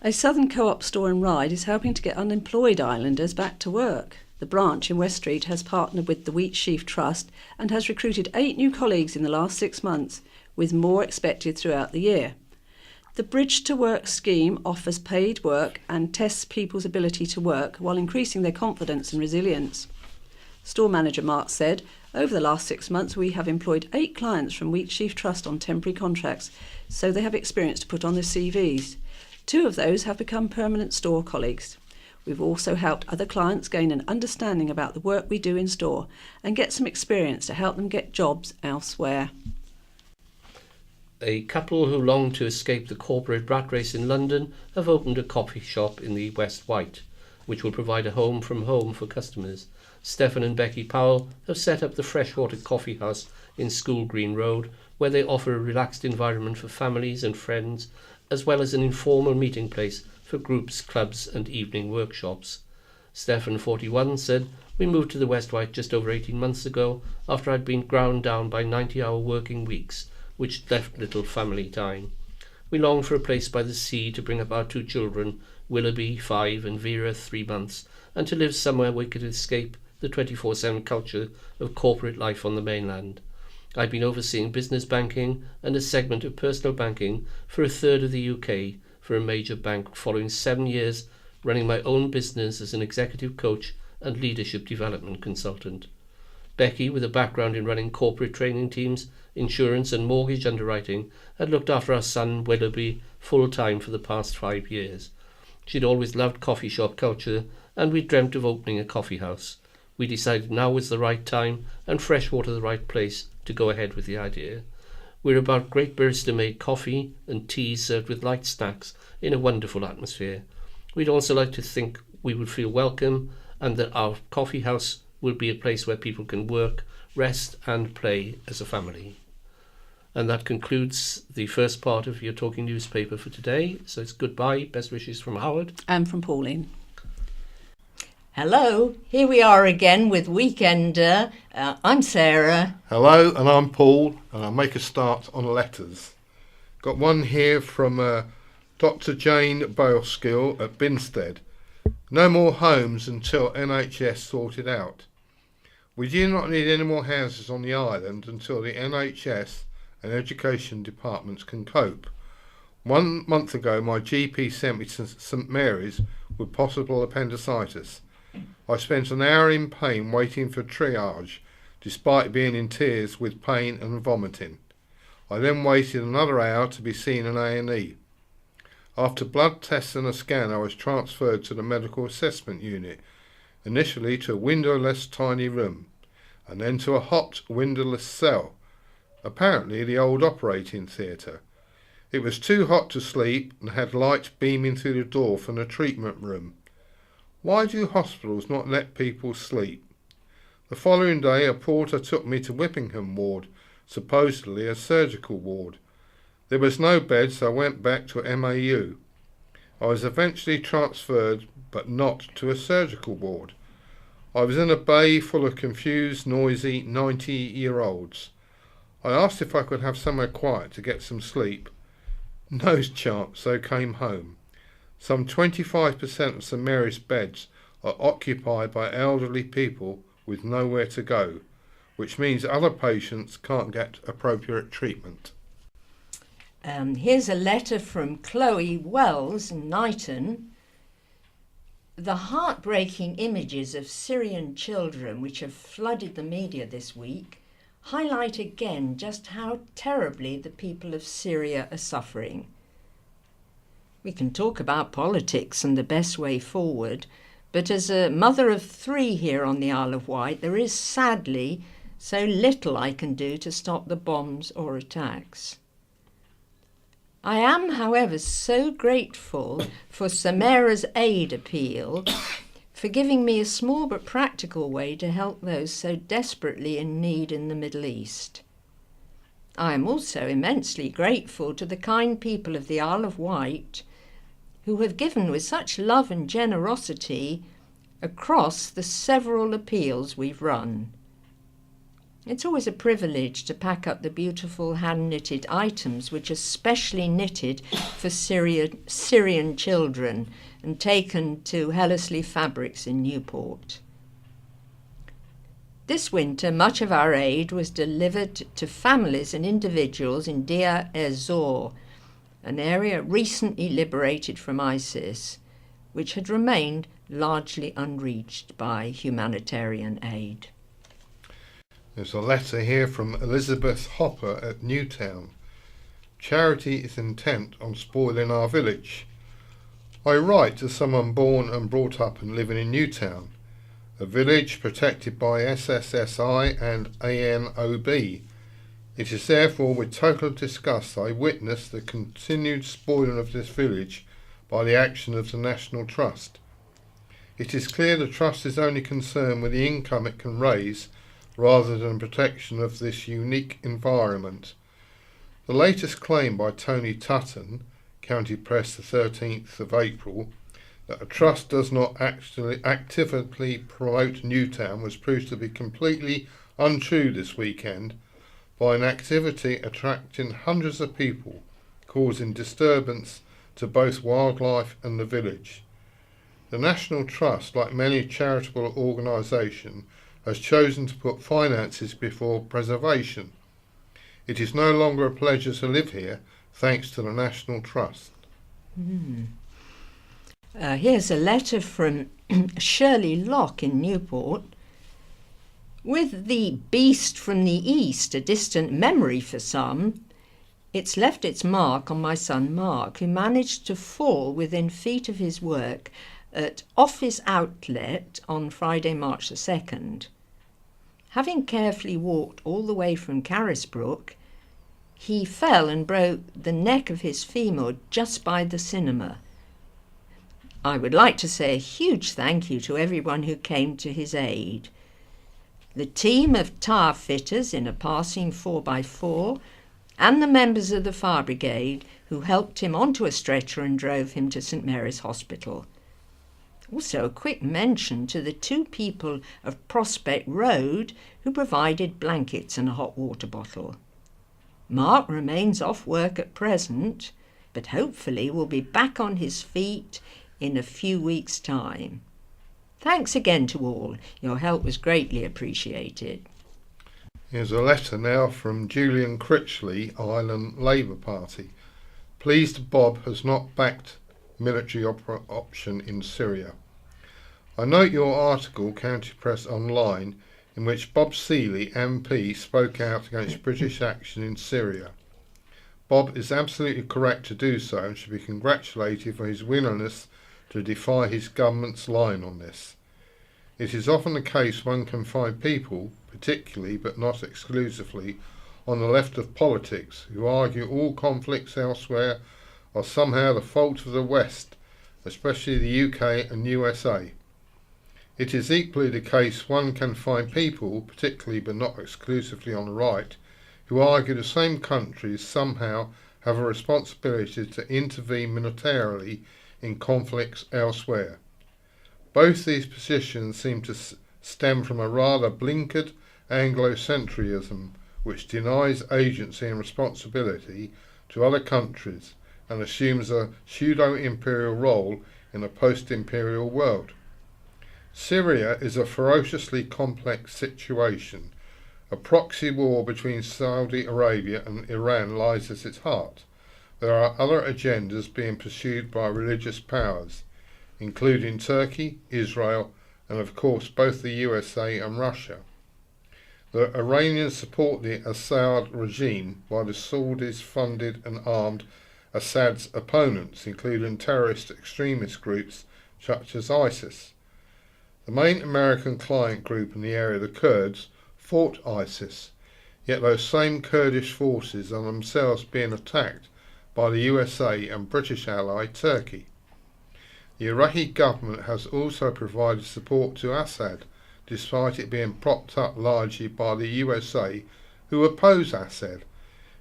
A Southern Co-op store in Ryde is helping to get unemployed islanders back to work. The branch in West Street has partnered with the Wight Trust and has recruited 8 new colleagues in the last 6 months, with more expected throughout the year. The Bridge to Work scheme offers paid work and tests people's ability to work while increasing their confidence and resilience. Store manager Mark said, "Over the last 6 months we have employed 8 clients from Wight Trust on temporary contracts, so they have experience to put on their CVs. 2 of those have become permanent store colleagues. We've also helped other clients gain an understanding about the work we do in store and get some experience to help them get jobs elsewhere." A couple who long to escape the corporate rat race in London have opened a coffee shop in the West Wight, which will provide a home from home for customers. Stephen and Becky Powell have set up the Freshwater Coffee House in School Green Road, where they offer a relaxed environment for families and friends, as well as an informal meeting place for groups, clubs and evening workshops. Stephen, 41, said, "We moved to the West Wight just over 18 months ago after I'd been ground down by 90-hour working weeks, which left little family time. We longed for a place by the sea to bring up our 2 children, Willoughby, 5, and Vera, 3 months, and to live somewhere we could escape the 24/7 culture of corporate life on the mainland. I've been overseeing business banking and a segment of personal banking for a third of the UK for a major bank, following 7 years running my own business as an executive coach and leadership development consultant." Becky, with a background in running corporate training teams, insurance and mortgage underwriting, had looked after our son Willoughby full-time for the past 5 years. She'd always loved coffee shop culture, and we dreamt of opening a coffee house. We decided now was the right time and Freshwater the right place to go ahead with the idea. We're about great barista-made coffee and tea served with light snacks in a wonderful atmosphere. We'd also like to think we would feel welcome and that our coffee house will be a place where people can work, rest and play as a family. And that concludes the first part of your talking newspaper for today. So it's goodbye. Best wishes from Howard. And from Pauline. Hello, here we are again with Weekender. I'm Sarah. Hello, and I'm Paul, and I'll make a start on letters. Got one here from Dr. Jane Baleskill at Binstead. No more homes until NHS sorted out. We do not need any more houses on the island until the NHS and education departments can cope. 1 month ago, my GP sent me to St Mary's with possible appendicitis. I spent an hour in pain waiting for triage, despite being in tears with pain and vomiting. I then waited another hour to be seen in A&E. After blood tests and a scan, I was transferred to the medical assessment unit, initially to a windowless tiny room, and then to a hot windowless cell, apparently the old operating theatre. It was too hot to sleep and had light beaming through the door from the treatment room. Why do hospitals not let people sleep? The following day, a porter took me to Whippingham ward, supposedly a surgical ward. There was no bed, so I went back to MAU. I was eventually transferred, but not to a surgical ward. I was in a bay full of confused, noisy 90-year-olds. I asked if I could have somewhere quiet to get some sleep. No chance, so came home. Some 25% of St Mary's beds are occupied by elderly people with nowhere to go, which means other patients can't get appropriate treatment. Here's a letter from Chloe Wells, Knighton. The heartbreaking images of Syrian children which have flooded the media this week highlight again just how terribly the people of Syria are suffering. We can talk about politics and the best way forward, but as a mother of 3 here on the Isle of Wight, there is sadly so little I can do to stop the bombs or attacks. I am, however, so grateful for Samara's aid appeal for giving me a small but practical way to help those so desperately in need in the Middle East. I am also immensely grateful to the kind people of the Isle of Wight who have given with such love and generosity across the several appeals we've run. It's always a privilege to pack up the beautiful hand-knitted items which are specially knitted for Syrian children and taken to Hellesley Fabrics in Newport. This winter, much of our aid was delivered to families and individuals in Deir ez-Zor, an area recently liberated from ISIS, which had remained largely unreached by humanitarian aid. There's a letter here from Elizabeth Hopper at Newtown. Charity is intent on spoiling our village. I write as someone born and brought up and living in Newtown, a village protected by SSSI and ANOB. It is therefore with total disgust I witness the continued spoiling of this village by the action of the National Trust. It is clear the Trust is only concerned with the income it can raise rather than protection of this unique environment. The latest claim by Tony Tutton, County Press the 13th of April, that a trust does not actually actively promote Newtown was proved to be completely untrue this weekend by an activity attracting hundreds of people, causing disturbance to both wildlife and the village. The National Trust, like many charitable organisations, has chosen to put finances before preservation. It is no longer a pleasure to live here, thanks to the National Trust. Here's a letter from Shirley Locke in Newport. With the beast from the east a distant memory for some, it's left its mark on my son Mark, who managed to fall within feet of his work at Office Outlet on Friday, March the 2nd. Having carefully walked all the way from Carisbrooke, he fell and broke the neck of his femur just by the cinema. I would like to say a huge thank you to everyone who came to his aid. The team of tire fitters in a passing 4x4 and the members of the fire brigade who helped him onto a stretcher and drove him to St Mary's Hospital. Also a quick mention to the 2 people of Prospect Road who provided blankets and a hot water bottle. Mark remains off work at present, but hopefully will be back on his feet in a few weeks' time. Thanks again to all. Your help was greatly appreciated. Here's a letter now from Julian Critchley, Ireland Labour Party. Pleased Bob has not backed military option in Syria. I note your article, County Press Online, in which Bob Seeley, MP, spoke out against British action in Syria. Bob is absolutely correct to do so and should be congratulated for his willingness to defy his government's line on this. It is often the case one can find people, particularly but not exclusively, on the left of politics who argue all conflicts elsewhere are somehow the fault of the West, especially the UK and USA. It is equally the case one can find people, particularly but not exclusively on the right, who argue the same countries somehow have a responsibility to intervene militarily in conflicts elsewhere. Both these positions seem to stem from a rather blinkered Anglocentrism which denies agency and responsibility to other countries and assumes a pseudo-imperial role in a post-imperial world. Syria is a ferociously complex situation. A proxy war between Saudi Arabia and Iran lies at its heart. There are other agendas being pursued by religious powers, including Turkey, Israel, and of course both the USA and Russia. The Iranians support the Assad regime, while the Saudis funded and armed Assad's opponents, including terrorist extremist groups such as ISIS. The main American client group in the area, the Kurds, fought ISIS, yet those same Kurdish forces are themselves being attacked by the USA and British ally Turkey. The Iraqi government has also provided support to Assad, despite it being propped up largely by the USA, who oppose Assad.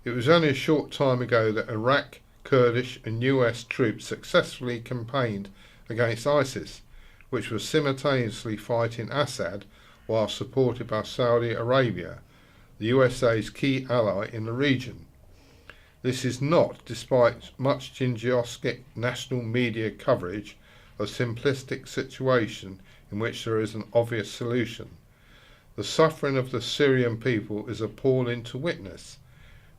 It was only a short time ago that Iraq, Kurdish and US troops successfully campaigned against ISIS, which was simultaneously fighting Assad while supported by Saudi Arabia, the USA's key ally in the region. This is not, despite much Gingiostic national media coverage, a simplistic situation in which there is an obvious solution. The suffering of the Syrian people is appalling to witness.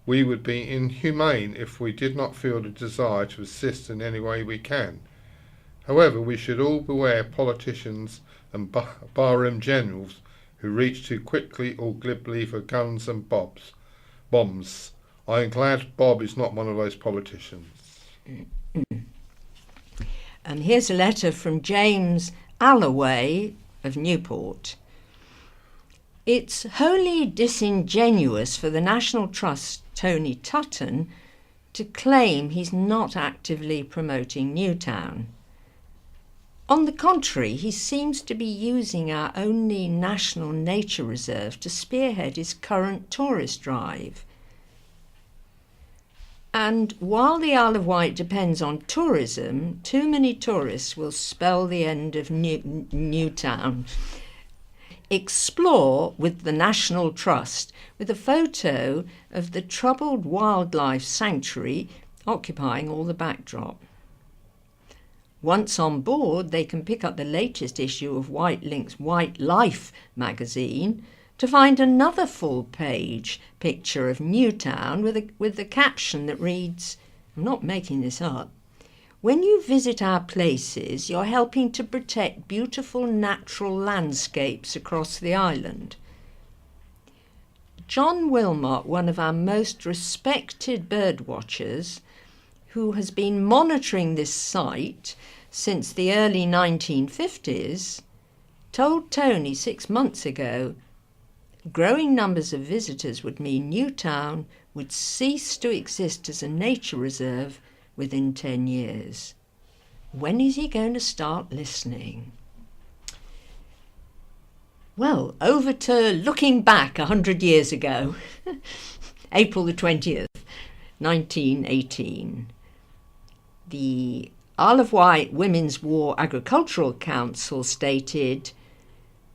We would be inhumane if we did not feel the desire to assist in any way we can. However, we should all beware politicians and barroom generals who reach too quickly or glibly for guns and bombs. I am glad Bob is not one of those politicians. And here's a letter from James Alloway of Newport. It's wholly disingenuous for the National Trust Tony Tutton to claim he's not actively promoting Newtown. On the contrary, he seems to be using our only national nature reserve to spearhead his current tourist drive. And while the Isle of Wight depends on tourism, too many tourists will spell the end of Newtown. Explore with the National Trust with a photo of the troubled wildlife sanctuary occupying all the backdrop. Once on board, they can pick up the latest issue of Wight Link's Wight Life magazine to find another full-page picture of Newtown with the caption that reads, I'm not making this up, "When you visit our places, you're helping to protect beautiful natural landscapes across the island." John Wilmot, one of our most respected bird watchers, who has been monitoring this site since the early 1950s, told Tony 6 months ago growing numbers of visitors would mean Newtown would cease to exist as a nature reserve within 10 years. When is he going to start listening? Well, over to looking back 100 years ago, April the 20th. 1918. The Isle of Wight Women's War Agricultural Council stated,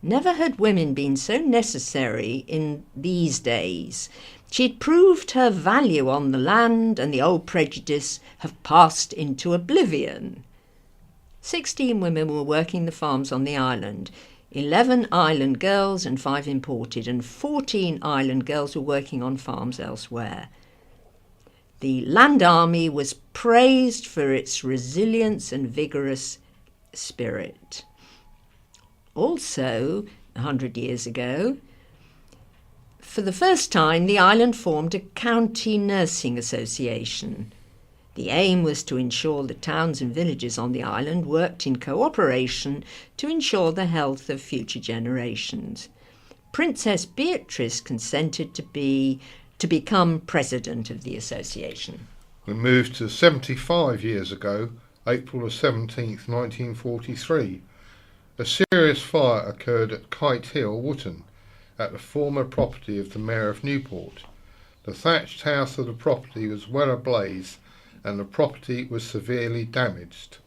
"Never had women been so necessary in these days. She'd proved her value on the land, and the old prejudice have passed into oblivion." 16 women were working the farms on the island. 11 island girls and 5 imported, and 14 island girls were working on farms elsewhere. The Land Army was praised for its resilience and vigorous spirit. Also, 100 years ago, for the first time, the island formed a county nursing association. The aim was to ensure the towns and villages on the island worked in cooperation to ensure the health of future generations. Princess Beatrice consented to become president of the association. We moved to 75 years ago, April the 17th, 1943. A serious fire occurred at Kite Hill, Wootton, at the former property of the Mayor of Newport. The thatched house of the property was well ablaze, and the property was severely damaged.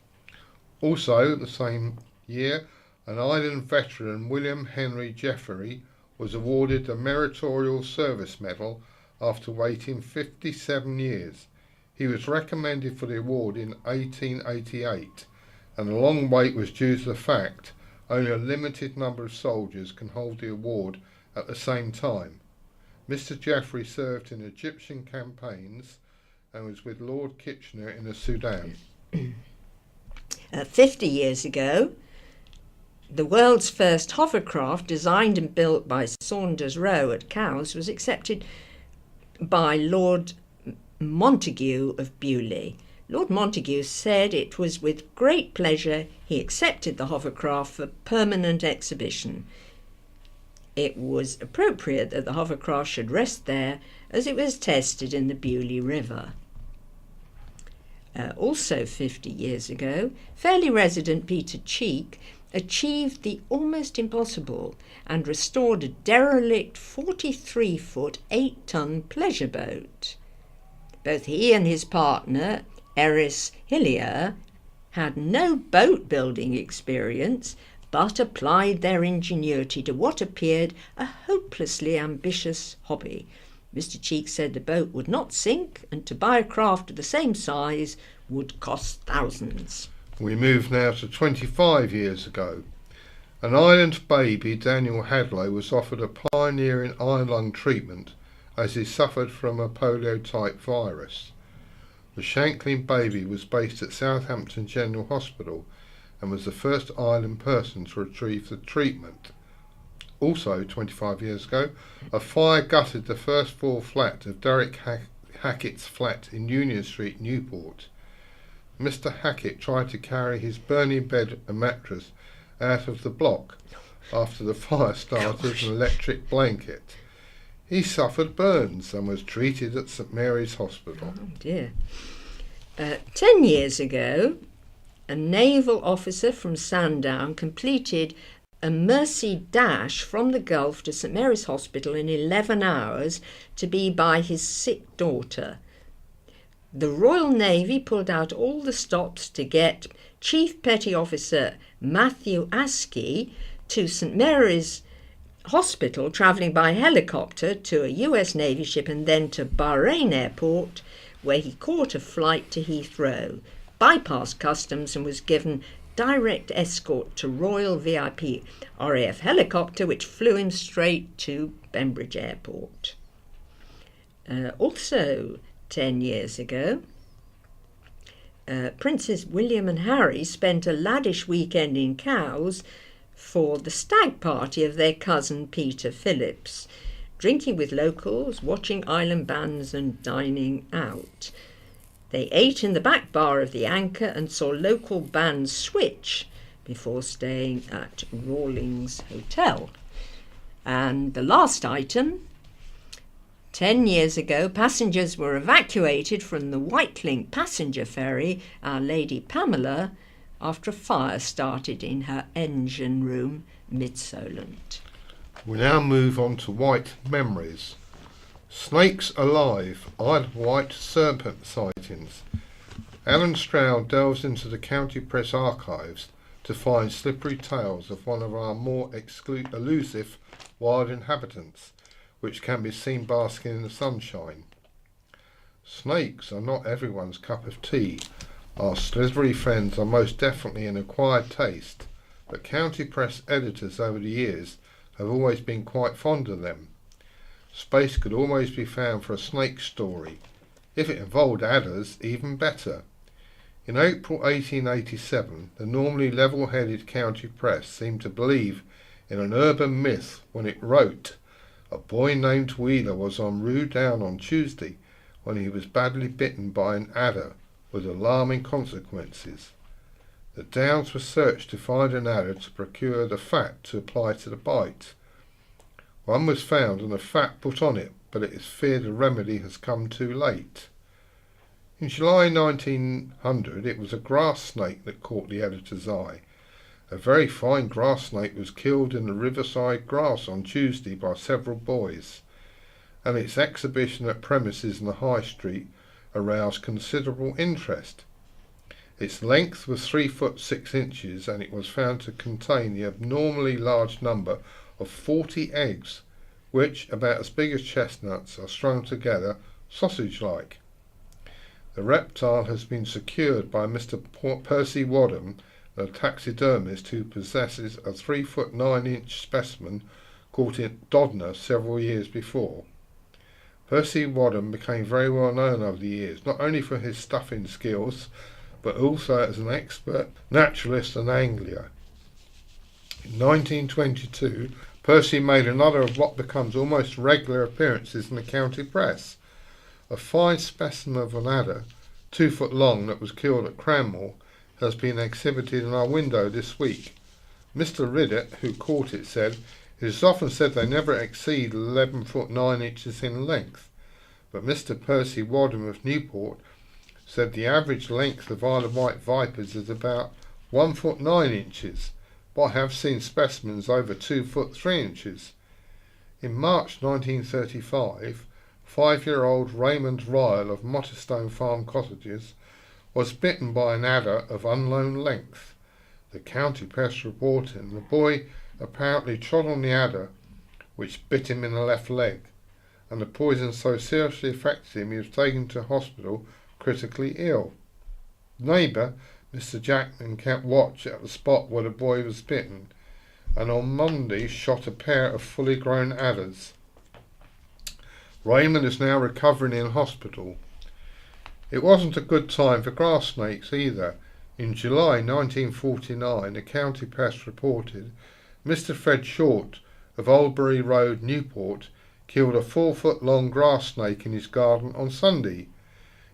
Also, the same year, an island veteran, William Henry Jeffrey, was awarded the Meritorious Service Medal after waiting 57 years. He was recommended for the award in 1888, and the long wait was due to the fact only a limited number of soldiers can hold the award at the same time. Mr. Jeffrey served in Egyptian campaigns and was with Lord Kitchener in the Sudan. 50 years ago, the world's first hovercraft, designed and built by Saunders Roe at Cowes, was accepted by Lord Montague of Beaulieu. Lord Montague said it was with great pleasure he accepted the hovercraft for permanent exhibition. It was appropriate that the hovercraft should rest there as it was tested in the Beaulieu River. Also 50 years ago, Fairlie resident Peter Cheek achieved the almost impossible and restored a derelict 43-foot, 8-ton pleasure boat. Both he and his partner, Eris Hillier, had no boat building experience, but applied their ingenuity to what appeared a hopelessly ambitious hobby. Mr. Cheek said the boat would not sink, and to buy a craft of the same size would cost thousands. We move now to 25 years ago. An island baby, Daniel Hadlow, was offered a pioneering iron lung treatment as he suffered from a polio-type virus. The Shanklin baby was based at Southampton General Hospital and was the first island person to retrieve the treatment. Also, 25 years ago, a fire gutted the first floor flat of Derek Hackett's flat in Union Street, Newport. Mr. Hackett tried to carry his burning bed and mattress out of the block after the fire started an electric blanket. He suffered burns and was treated at St Mary's Hospital. Oh dear. 10 years ago, a naval officer from Sandown completed a Mercy dash from the Gulf to St Mary's Hospital in 11 hours to be by his sick daughter. The Royal Navy pulled out all the stops to get Chief Petty Officer Matthew Askey to St Mary's Hospital, travelling by helicopter to a US Navy ship and then to Bahrain Airport, where he caught a flight to Heathrow, bypassed customs and was given direct escort to Royal VIP RAF helicopter, which flew him straight to Bembridge Airport. Also 10 years ago, Princes William and Harry spent a laddish weekend in Cowes for the stag party of their cousin Peter Phillips, drinking with locals, watching island bands and dining out. They ate in the back bar of the Anchor and saw local bands switch before staying at Rawlings Hotel. And the last item, 10 years ago, passengers were evacuated from the Wight Link passenger ferry, Our Lady Pamela, after a fire started in her engine room mid-Solent. We now move on to Wight memories. Snakes alive. Isle of Wight serpent sightings. Alan Stroud delves into the County Press archives to find slippery tales of one of our more elusive wild inhabitants, which can be seen basking in the sunshine. Snakes are not everyone's cup of tea. Our slithery friends are most definitely an acquired taste, but County Press editors over the years have always been quite fond of them. Space could always be found for a snake story. If it involved adders, even better. In April 1887, the normally level-headed County Press seemed to believe in an urban myth when it wrote, "A boy named Wheeler was en route down on Tuesday when he was badly bitten by an adder, with alarming consequences. The downs were searched to find an adder to procure the fat to apply to the bite. One was found and the fat put on it, but it is feared the remedy has come too late." In July 1900, it was a grass snake that caught the editor's eye. A very fine grass snake was killed in the riverside grass on Tuesday by several boys, and its exhibition at premises in the High Street aroused considerable interest. Its length was 3 foot 6 inches, and it was found to contain the abnormally large number of 40 eggs, which, about as big as chestnuts, are strung together sausage-like. The reptile has been secured by Mr. Percy Wadham, a taxidermist who possesses a 3 foot 9 inch specimen caught at Dodner several years before. Percy Wadham became very well known over the years, not only for his stuffing skills, but also as an expert naturalist and angler. In 1922, Percy made another of what becomes almost regular appearances in the County Press. A fine specimen of an adder, 2 foot long, that was killed at Cranmore, has been exhibited in our window this week. Mr. Riddett, who caught it, said, "It is often said they never exceed 11 foot 9 inches in length, but Mr. Percy Wadham of Newport said the average length of Isle of Wight vipers is about 1 foot 9 inches, but I have seen specimens over 2 foot 3 inches. In March 1935, 5-year-old Raymond Ryle of Motterstone Farm Cottages was bitten by an adder of unknown length. The County Press reported the boy apparently trod on the adder, which bit him in the left leg, and the poison so seriously affected him he was taken to hospital critically ill. Neighbour Mr. Jackman kept watch at the spot where the boy was bitten, and on Monday shot a pair of fully grown adders. Raymond is now recovering in hospital. It wasn't a good time for grass snakes either. In July 1949, the County Press reported Mr. Fred Short of Oldbury Road, Newport, killed a 4 foot long grass snake in his garden on Sunday.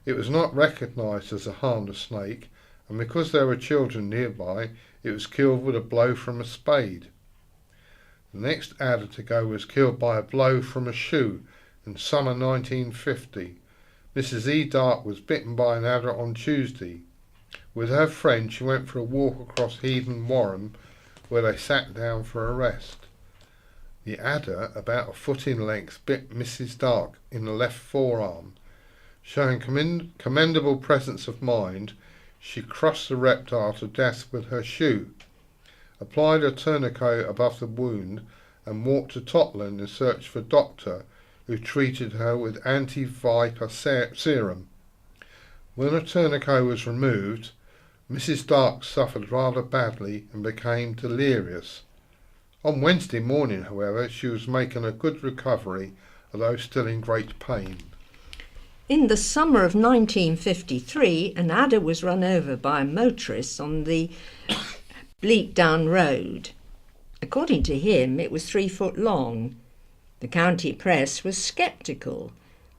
It was not recognised as a harmless snake, and because there were children nearby, it was killed with a blow from a spade. The next adder to go was killed by a blow from a shoe in summer 1950. Mrs. E. Dark was bitten by an adder on Tuesday. With her friend, she went for a walk across Heaton Warren, where they sat down for a rest. The adder, about a foot in length, bit Mrs. Dark in the left forearm. Showing commendable presence of mind, she crushed the reptile to death with her shoe, applied a tourniquet above the wound, and walked to Totland in search of a doctor who treated her with anti-viper serum. When a tourniquet was removed, Mrs. Dark suffered rather badly and became delirious. On Wednesday morning, however, she was making a good recovery, although still in great pain. In the summer of 1953, an adder was run over by a motorist on the Bleakdown Road. According to him, it was 3 foot long. The County Press was sceptical.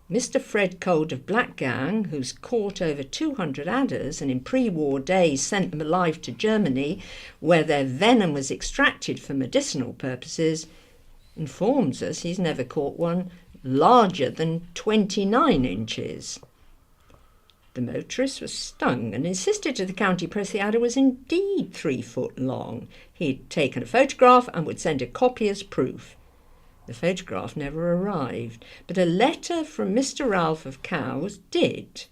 Mr. Fred Cold of Blackgang, who's caught over 200 adders and in pre-war days sent them alive to Germany, where their venom was extracted for medicinal purposes, informs us he's never caught one larger than 29 inches. The motorist was stung and insisted to the County Press the adder was indeed 3 foot long. He'd taken a photograph and would send a copy as proof. The photograph never arrived, but a letter from Mr. Ralph of Cowes did.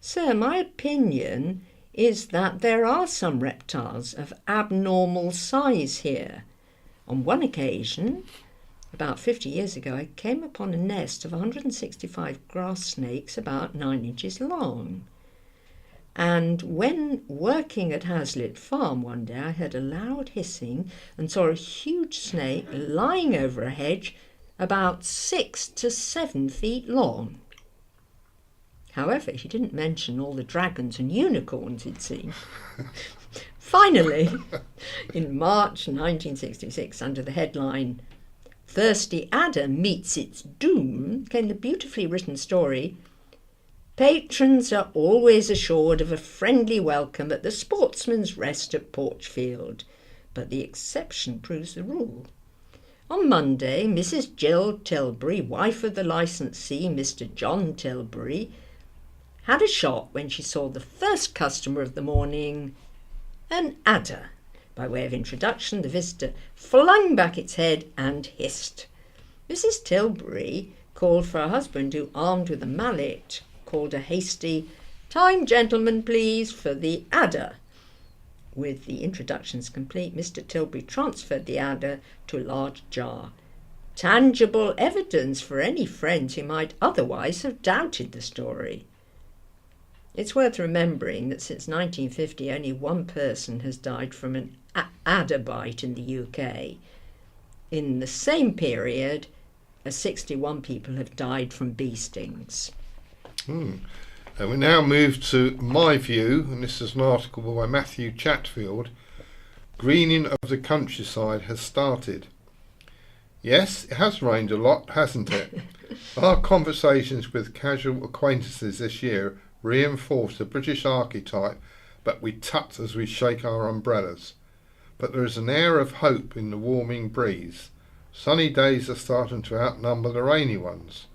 Sir, my opinion is that there are some reptiles of abnormal size here. On one occasion, about 50 years ago, I came upon a nest of 165 grass snakes about 9 inches long. And when working at Hazlitt Farm one day, I heard a loud hissing and saw a huge snake lying over a hedge about 6 to 7 feet long. However, he didn't mention all the dragons and unicorns he'd seen. Finally, in March 1966, under the headline, "Thirsty Adder Meets Its Doom," came the beautifully written story, "Patrons are always assured of a friendly welcome at the Sportsman's Rest at Porchfield, but the exception proves the rule. On Monday, Mrs. Jill Tilbury, wife of the licensee, Mr. John Tilbury, had a shock when she saw the first customer of the morning, an adder. By way of introduction, the visitor flung back its head and hissed. Mrs. Tilbury called for her husband, who, armed with a mallet, called a hasty, 'Time, gentlemen, please, for the adder.' With the introductions complete, Mr. Tilbury transferred the adder to a large jar. Tangible evidence for any friends who might otherwise have doubted the story. It's worth remembering that since 1950 only one person has died from an adder bite in the UK. In the same period, 61 people have died from bee stings. And we now move to My View, and this is an article by Matthew Chatfield. Greening of the countryside has started. Yes, it has rained a lot, hasn't it? Our conversations with casual acquaintances this year reinforce the British archetype, but we tut as we shake our umbrellas. But there is an air of hope in the warming breeze. Sunny days are starting to outnumber the rainy ones.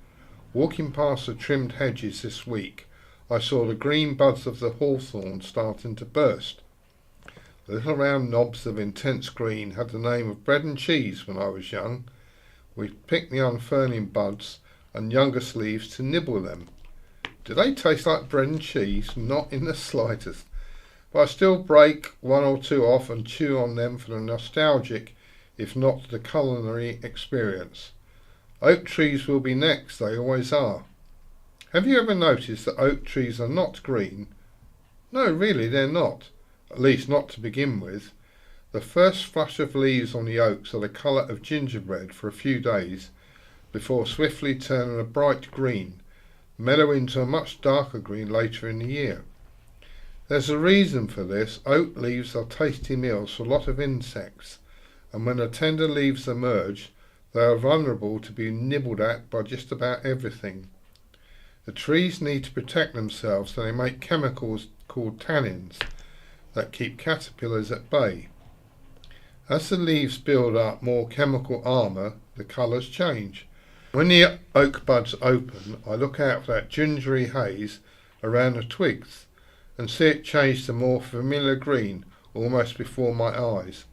Walking past the trimmed hedges this week, I saw the green buds of the hawthorn starting to burst. The little round knobs of intense green had the name of bread and cheese when I was young. We picked the unfurling buds and youngest leaves to nibble them. Do they taste like bread and cheese? Not in the slightest. But I still break one or two off and chew on them for the nostalgic, if not the culinary experience. Oak trees will be next, they always are. Have you ever noticed that oak trees are not green? No, really, they're not. At least not to begin with. The first flush of leaves on the oaks are the colour of gingerbread for a few days, before swiftly turning a bright green, mellow into a much darker green later in the year. There's a reason for this. Oak leaves are tasty meals for a lot of insects, and when the tender leaves emerge, they are vulnerable to being nibbled at by just about everything. The trees need to protect themselves, so they make chemicals called tannins that keep caterpillars at bay. As the leaves build up more chemical armour, the colours change. When the oak buds open, I look out for that gingery haze around the twigs and see it change to more familiar green almost before my eyes.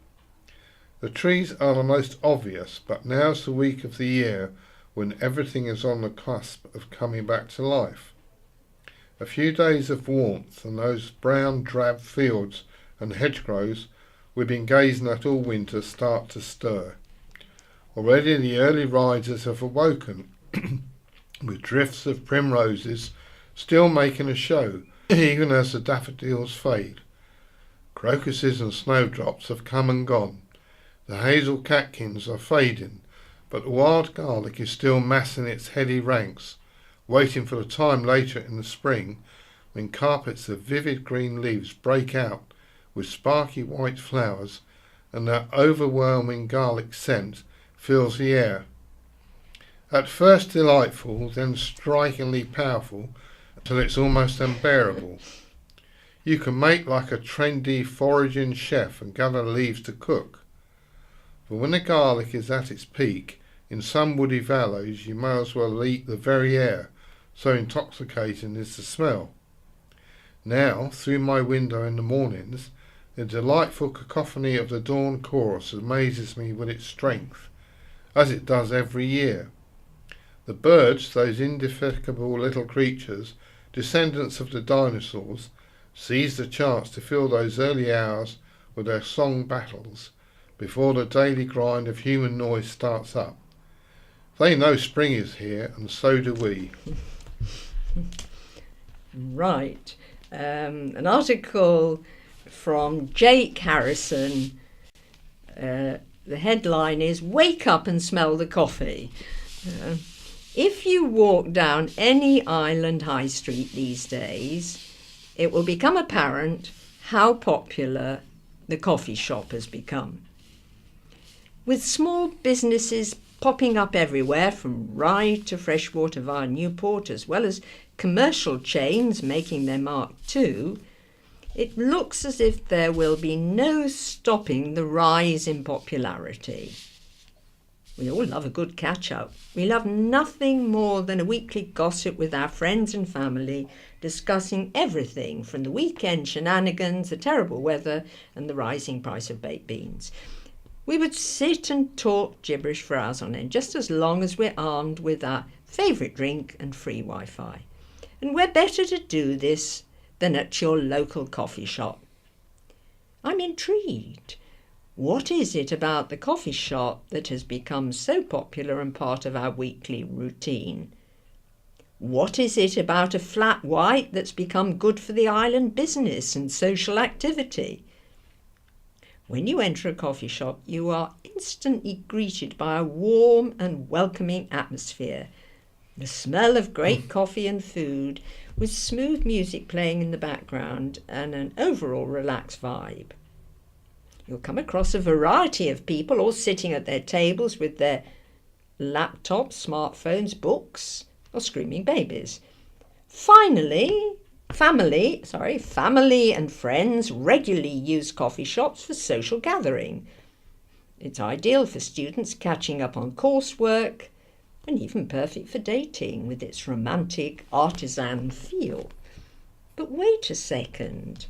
The trees are the most obvious, but now's the week of the year when everything is on the cusp of coming back to life. A few days of warmth and those brown drab fields and hedgerows we've been gazing at all winter start to stir. Already the early risers have awoken, with drifts of primroses still making a show, even as the daffodils fade. Crocuses and snowdrops have come and gone. The hazel catkins are fading, but the wild garlic is still massing its heady ranks, waiting for the time later in the spring when carpets of vivid green leaves break out with sparky white flowers, and that overwhelming garlic scent fills the air. At first delightful, then strikingly powerful, until it's almost unbearable. You can make like a trendy foraging chef and gather leaves to cook. But when the garlic is at its peak, in some woody valleys you may as well eat the very air, so intoxicating is the smell. Now, through my window in the mornings, the delightful cacophony of the dawn chorus amazes me with its strength. as it does every year. The birds, those indefatigable little creatures, descendants of the dinosaurs, seize the chance to fill those early hours with their song battles before the daily grind of human noise starts up. They know spring is here, and so do we. Right. An article from Jake Harrison. The headline is "Wake Up and Smell the Coffee." If you walk down any island high street these days, it will become apparent how popular the coffee shop has become. With small businesses popping up everywhere, from Rye to Freshwater via Newport, as well as commercial chains making their mark too, it looks as if there will be no stopping the rise in popularity. We all love a good catch-up. We love nothing more than a weekly gossip with our friends and family, discussing everything from the weekend shenanigans, the terrible weather, and the rising price of baked beans. We would sit and talk gibberish for hours on end, just as long as we're armed with our favourite drink and free Wi-Fi. And we're better to do this than at your local coffee shop. I'm intrigued. What is it about the coffee shop that has become so popular and part of our weekly routine? What is it about a flat white that's become good for the island business and social activity? When you enter a coffee shop, you are instantly greeted by a warm and welcoming atmosphere. The smell of great coffee and food, with smooth music playing in the background and an overall relaxed vibe. You'll come across a variety of people all sitting at their tables with their laptops, smartphones, books, or screaming babies. Finally, family and friends regularly use coffee shops for social gathering. It's ideal for students catching up on coursework, and even perfect for dating with its romantic artisan feel. But wait a second.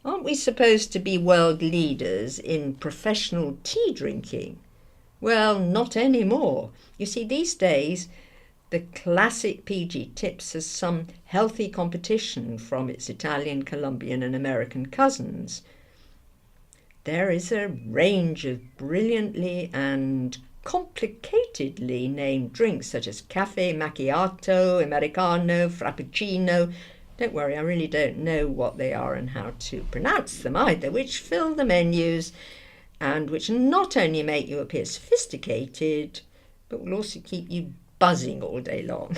Aren't we supposed to be world leaders in professional tea drinking? Well, not anymore. You see, these days, the classic PG Tips has some healthy competition from its Italian, Colombian and American cousins. There is a range of brilliantly and complicatedly named drinks such as cafe macchiato, americano, frappuccino. Don't worry, I really don't know what they are and how to pronounce them either, which fill the menus and which not only make you appear sophisticated, but will also keep you buzzing all day long.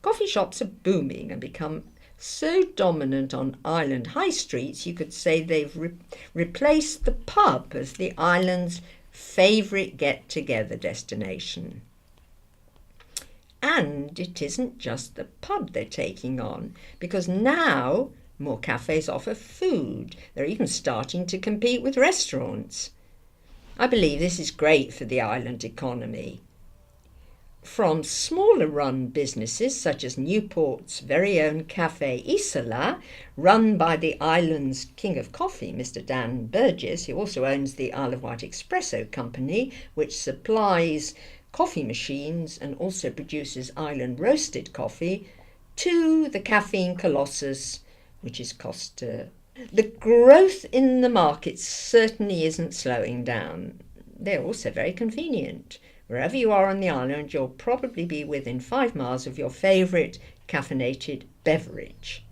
Coffee shops are booming and become so dominant on island high streets, you could say they've replaced the pub as the island's favourite get-together destination. And it isn't just the pub they're taking on, because now more cafes offer food. They're even starting to compete with restaurants. I believe this is great for the island economy. From smaller run businesses such as Newport's very own Cafe Isola, run by the island's king of coffee, Mr. Dan Burgess, who also owns the Isle of Wight Espresso Company, which supplies coffee machines and also produces island roasted coffee, to the caffeine colossus, which is Costa. The growth in the market certainly isn't slowing down. They're also very convenient. Wherever you are on the island, you'll probably be within 5 miles of your favourite caffeinated beverage.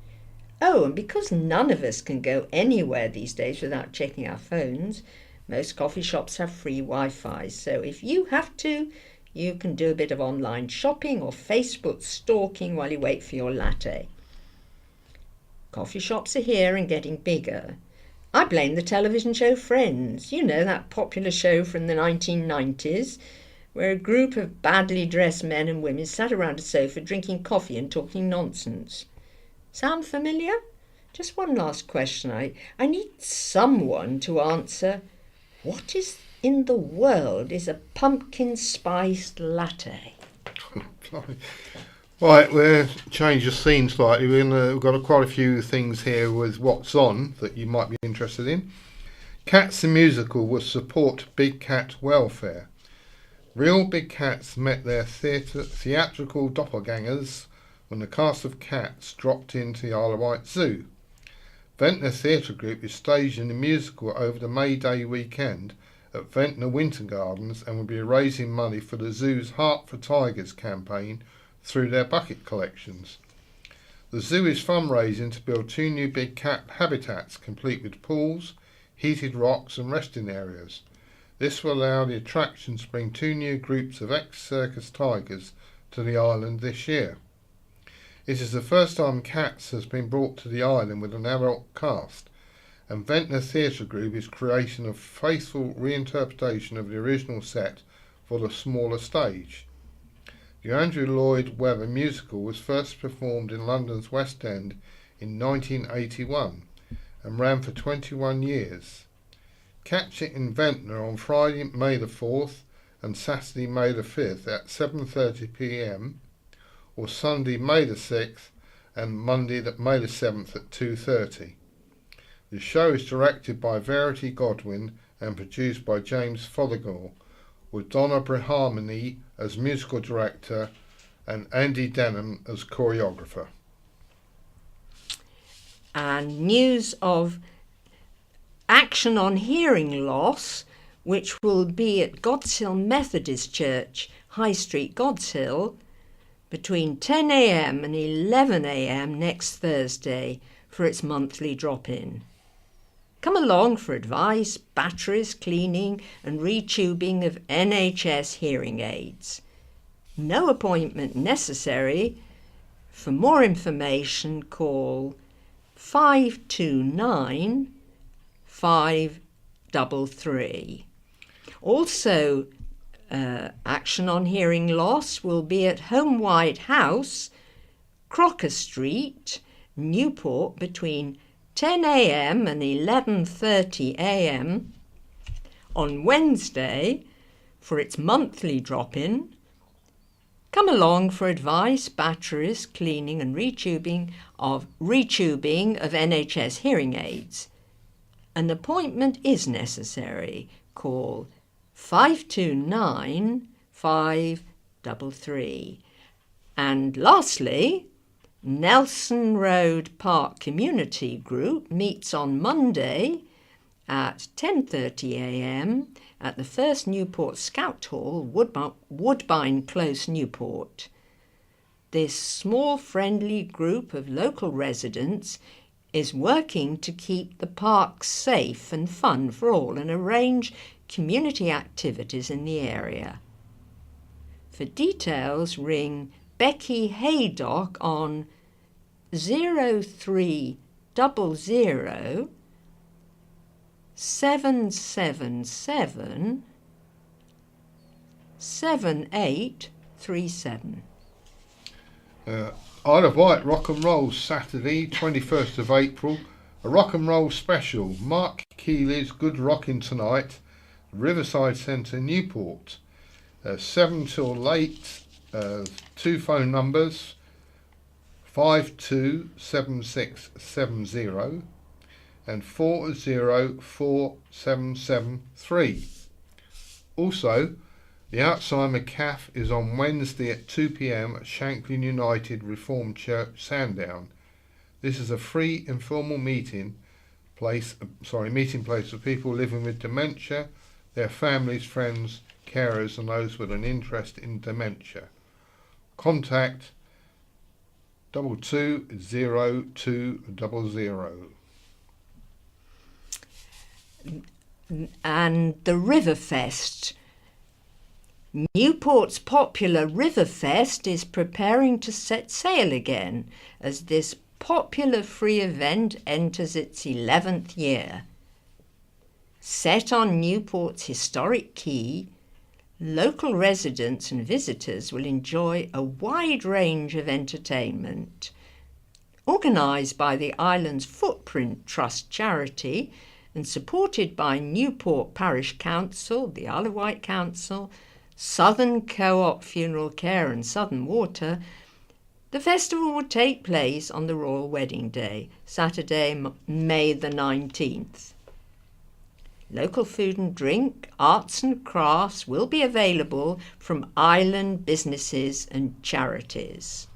Oh, and because none of us can go anywhere these days without checking our phones, most coffee shops have free Wi-Fi, so if you have to, you can do a bit of online shopping or Facebook stalking while you wait for your latte. Coffee shops are here and getting bigger. I blame the television show Friends. You know, that popular show from the 1990s, where a group of badly dressed men and women sat around a sofa drinking coffee and talking nonsense. Sound familiar? Just one last question. I need someone to answer. What in the world is a pumpkin spiced latte? Right, we'll change the scene slightly. We've got quite a few things here with what's on that you might be interested in. Cats the Musical will support big cat welfare. Real big cats met their theatrical doppelgangers when the cast of Cats dropped into the Isle of Wight Zoo. Ventnor Theatre Group is staging a musical over the May Day weekend at Ventnor Winter Gardens and will be raising money for the zoo's Heart for Tigers campaign through their bucket collections. The zoo is fundraising to build 2 new big cat habitats complete with pools, heated rocks and resting areas. This will allow the attraction to bring 2 new groups of ex-circus tigers to the island this year. It is the first time Cats has been brought to the island with an adult cast, and Ventnor Theatre Group is creating a faithful reinterpretation of the original set for the smaller stage. The Andrew Lloyd Webber musical was first performed in London's West End in 1981 and ran for 21 years. Catch it in Ventnor on Friday, May the 4th and Saturday, May the 5th at 7:30 p.m. or Sunday, May the 6th and Monday, May the 7th at 2:30. The show is directed by Verity Godwin and produced by James Fothergill, with Donna Briharmony as musical director and Andy Denham as choreographer. And news of Action on Hearing Loss, which will be at Godshill Methodist Church, High Street, Godshill, between 10 a.m. and 11 a.m. next Thursday for its monthly drop-in. Come along for advice, batteries, cleaning and retubing of NHS hearing aids. No appointment necessary. For more information, call 529 533. Also, Action on Hearing Loss will be at Home White House, Crocker Street, Newport, between 10 a.m. and 11:30 a.m. on Wednesday for its monthly drop-in. Come along for advice, batteries, cleaning and retubing of NHS hearing aids. An appointment is necessary. Call 529 533. And lastly, Nelson Road Park Community Group meets on Monday at 10:30 a.m. at the First Newport Scout Hall, Woodbine Close, Newport. This small friendly group of local residents is working to keep the park safe and fun for all and arrange community activities in the area. For details, ring Becky Haydock on 0300 777 7837. Isle of Wight Rock and Roll Saturday 21st of April, a rock and roll special. Mark Keeley's Good Rockin' Tonight, Riverside Centre, Newport. 7 till 8, 2 phone numbers 527670 and 404773. Also, the Alzheimer CAF is on Wednesday at 2 p.m. at Shanklin United Reformed Church, Sandown. This is a free informal meeting place for people living with dementia, their families, friends, carers and those with an interest in dementia. Contact 220200. And the Riverfest. Newport's popular Riverfest is preparing to set sail again as this popular free event enters its 11th year. Set on Newport's historic quay, local residents and visitors will enjoy a wide range of entertainment. Organised by the island's Footprint Trust charity and supported by Newport Parish Council, the Isle of Wight Council, Southern Co-op Funeral Care and Southern Water, the festival will take place on the Royal Wedding Day, Saturday, May the 19th. Local food and drink, arts and crafts will be available from island businesses and charities.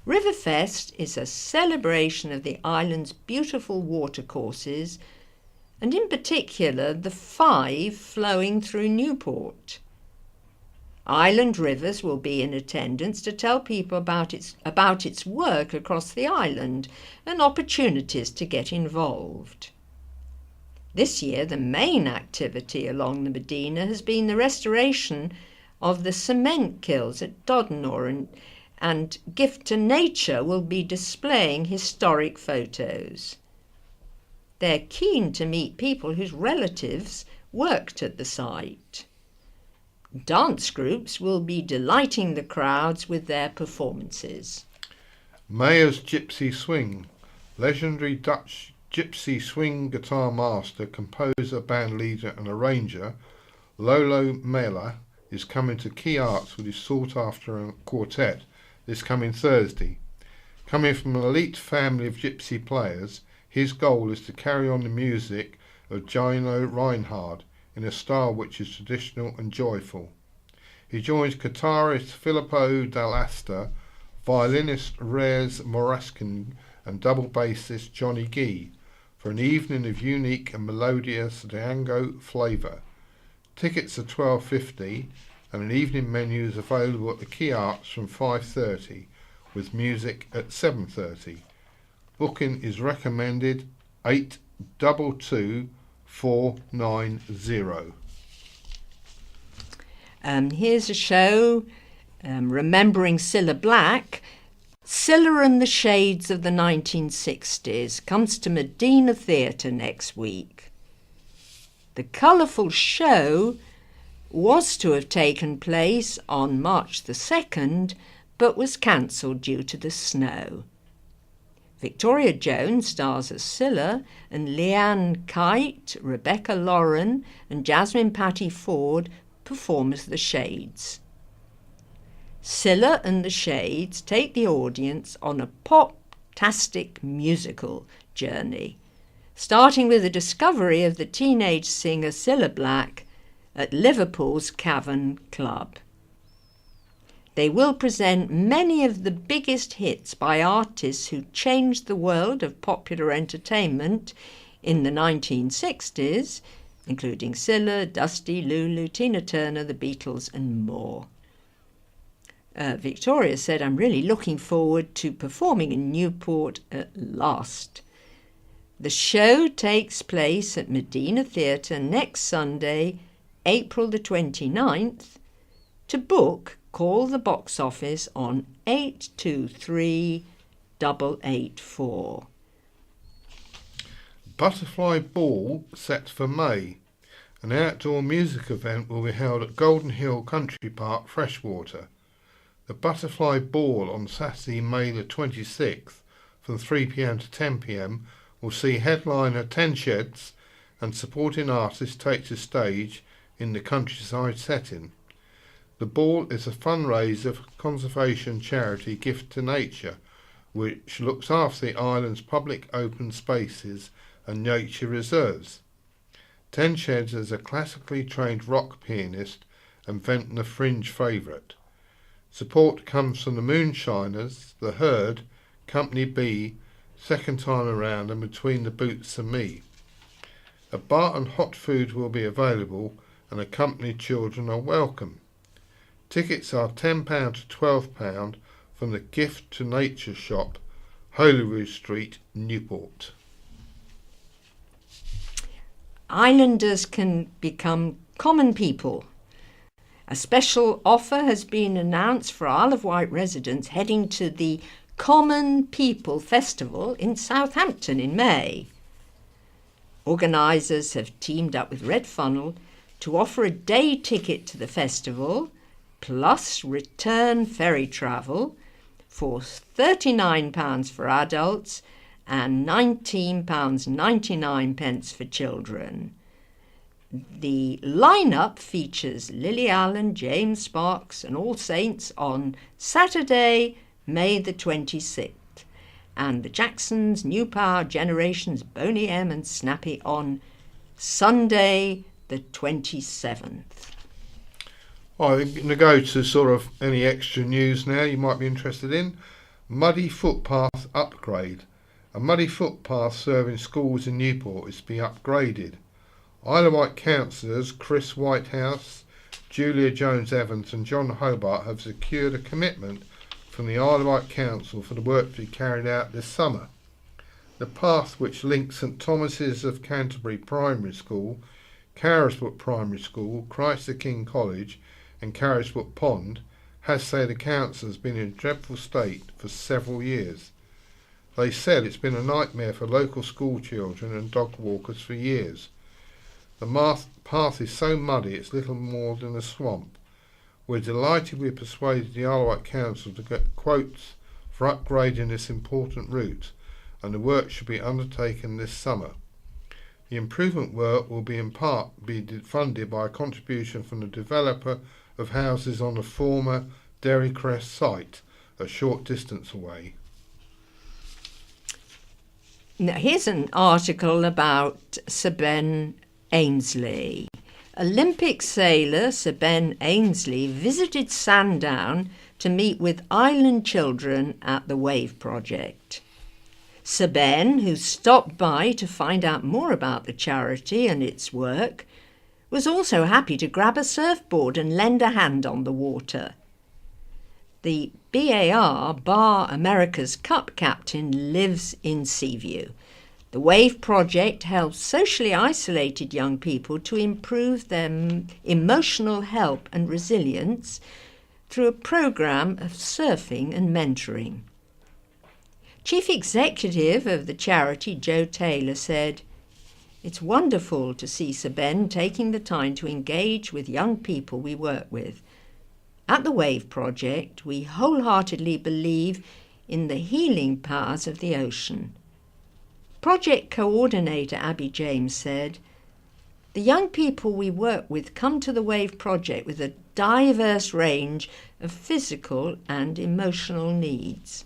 Riverfest is a celebration of the island's beautiful watercourses, and in particular the 5 flowing through Newport. Island Rivers will be in attendance to tell people about its work across the island and opportunities to get involved. This year, the main activity along the Medina has been the restoration of the cement kilns at Doddenor, and Gift to Nature will be displaying historic photos. They're keen to meet people whose relatives worked at the site. Dance groups will be delighting the crowds with their performances. Mayer's Gypsy Swing. Legendary Dutch gypsy swing guitar master, composer, band leader and arranger Lolo Mela is coming to Key Arts with his sought-after quartet this coming Thursday. Coming from an elite family of gypsy players, his goal is to carry on the music of Gino Reinhard in a style which is traditional and joyful. He joins guitarist Filippo Dall'Asta, violinist Rez Moraskin and double bassist Johnny Gee for an evening of unique and melodious Django flavour. Tickets are $12.50 and an evening menu is available at the Key Arts from 5:30 with music at 7:30. Booking is recommended 822490. Here's a show remembering Cilla Black. Cilla and the Shades of the 1960s comes to Medina Theatre next week. The colourful show was to have taken place on March the 2nd, but was cancelled due to the snow. Victoria Jones stars as Cilla, and Leanne Kite, Rebecca Lauren and Jasmine Patty Ford perform as the Shades. Cilla and the Shades take the audience on a pop-tastic musical journey, starting with the discovery of the teenage singer Cilla Black at Liverpool's Cavern Club. They will present many of the biggest hits by artists who changed the world of popular entertainment in the 1960s, including Cilla, Dusty, Lulu, Tina Turner, the Beatles and more. Victoria said, "I'm really looking forward to performing in Newport at last." The show takes place at Medina Theatre next Sunday, April the 29th. To book, call the box office on 823-884. Butterfly Ball set for May. An outdoor music event will be held at Golden Hill Country Park, Freshwater. The Butterfly Ball on Saturday, May the 26th from 3 p.m. to 10 p.m. will see headliner Ten Sheds and supporting artists take to stage in the countryside setting. The ball is a fundraiser for conservation charity Gift to Nature, which looks after the island's public open spaces and nature reserves. Ten Sheds is a classically trained rock pianist and Ventnor Fringe favourite. Support comes from the Moonshiners, The Herd, Company B, Second Time Around and Between the Boots and Me. A bar and hot food will be available and accompanied children are welcome. Tickets are £10 to £12 from the Gift to Nature shop, Holyrood Street, Newport. Islanders can become common people. A special offer has been announced for Isle of Wight residents heading to the Common People Festival in Southampton in May. Organisers have teamed up with Red Funnel to offer a day ticket to the festival plus return ferry travel for £39 for adults and £19.99 for children. The lineup features Lily Allen, James Sparks and All Saints on Saturday, May the 26th, and the Jacksons, New Power, Generations, Boney M and Snappy on Sunday the 27th. I'm going to go to sort of any extra news now you might be interested in. Muddy footpath upgrade. A muddy footpath serving schools in Newport is to be upgraded. Isle of Wight councillors Chris Whitehouse, Julia Jones-Evans and John Hobart have secured a commitment from the Isle of Wight Council for the work to be carried out this summer. The path which links St Thomas's of Canterbury Primary School, Carisbrooke Primary School, Christ the King College and Carisbrooke Pond has, say the council, has been in a dreadful state for several years. They said it's been a nightmare for local school children and dog walkers for years. The path is so muddy it's little more than a swamp. We're delighted we persuaded the Isle of Wight Council to get quotes for upgrading this important route, and the work should be undertaken this summer. The improvement work will be in part be funded by a contribution from the developer of houses on the former Derry Crest site, a short distance away. Now, here's an article about Sir Ben Ainslie. Olympic sailor Sir Ben Ainslie visited Sandown to meet with island children at the Wave Project. Sir Ben, who stopped by to find out more about the charity and its work, was also happy to grab a surfboard and lend a hand on the water. The Bar America's Cup captain lives in Seaview. The Wave Project helps socially isolated young people to improve their emotional health and resilience through a programme of surfing and mentoring. Chief Executive of the charity, Joe Taylor, said, "It's wonderful to see Sir Ben taking the time to engage with young people we work with. At the Wave Project, we wholeheartedly believe in the healing powers of the ocean." Project coordinator Abby James said, "The young people we work with come to the Wave Project with a diverse range of physical and emotional needs.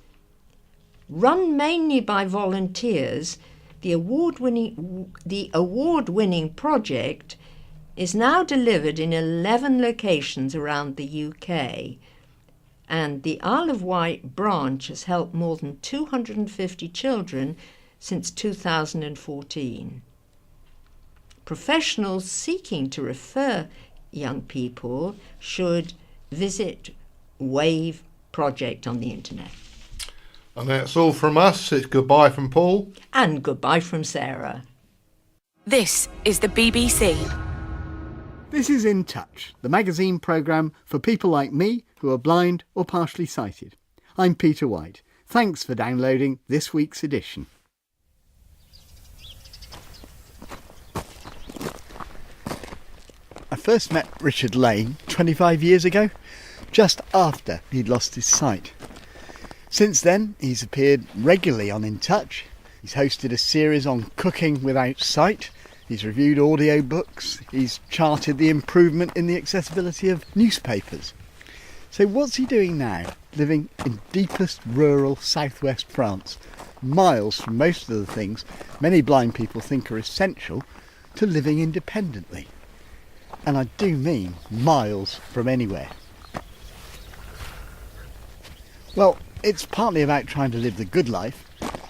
Run mainly by volunteers, the award-winning project is now delivered in 11 locations around the UK, and the Isle of Wight branch has helped more than 250 children since 2014. Professionals seeking to refer young people should visit Wave Project on the internet." And that's all from us. It's goodbye from Paul. And goodbye from Sarah. This is the BBC. This is In Touch, the magazine programme for people like me who are blind or partially sighted. I'm Peter Wight. Thanks for downloading this week's edition. I first met Richard Lane 25 years ago, just after he'd lost his sight. Since then, he's appeared regularly on In Touch. He's hosted a series on cooking without sight. He's reviewed audiobooks. He's charted the improvement in the accessibility of newspapers. So what's he doing now, living in deepest rural southwest France, miles from most of the things many blind people think are essential to living independently? And I do mean miles from anywhere. Well, it's partly about trying to live the good life,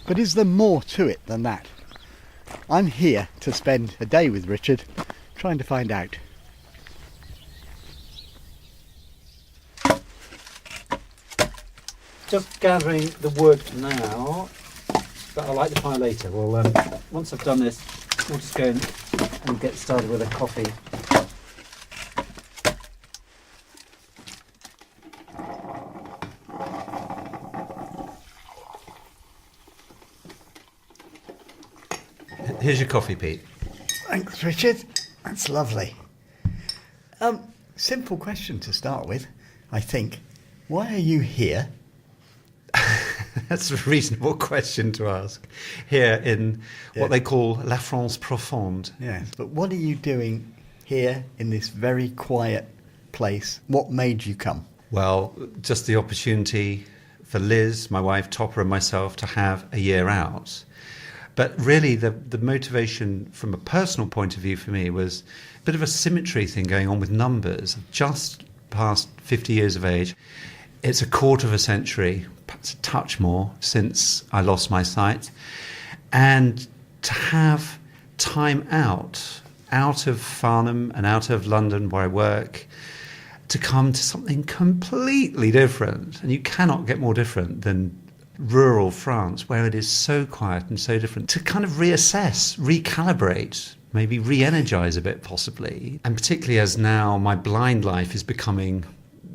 but is there more to it than that? I'm here to spend a day with Richard, trying to find out. Just gathering the wood now, but I'll light the fire later. Well, once I've done this, we'll just go and get started with a coffee. Here's your coffee, Pete. Thanks, Richard. That's lovely. Simple question to start with, I think. Why are you here? That's a reasonable question to ask. Here in what they call La France Profonde. Yes, but what are you doing here in this very quiet place? What made you come? Well, just the opportunity for Liz, my wife, Topper and myself to have a year out. But really, the motivation from a personal point of view for me was a bit of a symmetry thing going on with numbers. Just past 50 years of age, it's a quarter of a century, perhaps a touch more, since I lost my sight. And to have time out of Farnham and out of London where I work, to come to something completely different. And you cannot get more different than rural France, where it is so quiet and so different. To kind of reassess, recalibrate, maybe re-energize a bit possibly. And particularly as now my blind life is becoming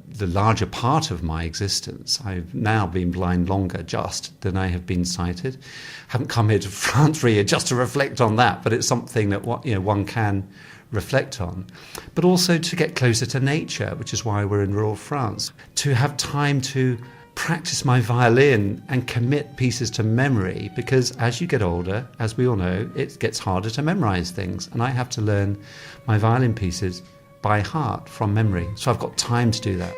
the larger part of my existence. I've now been blind longer just than I have been sighted. Haven't come here to France really just to reflect on that, but it's something that one can reflect on. But also to get closer to nature, which is why we're in rural France. To have time to practice my violin and commit pieces to memory, because as you get older, as we all know, it gets harder to memorize things, and I have to learn my violin pieces by heart from memory. So I've got time to do that.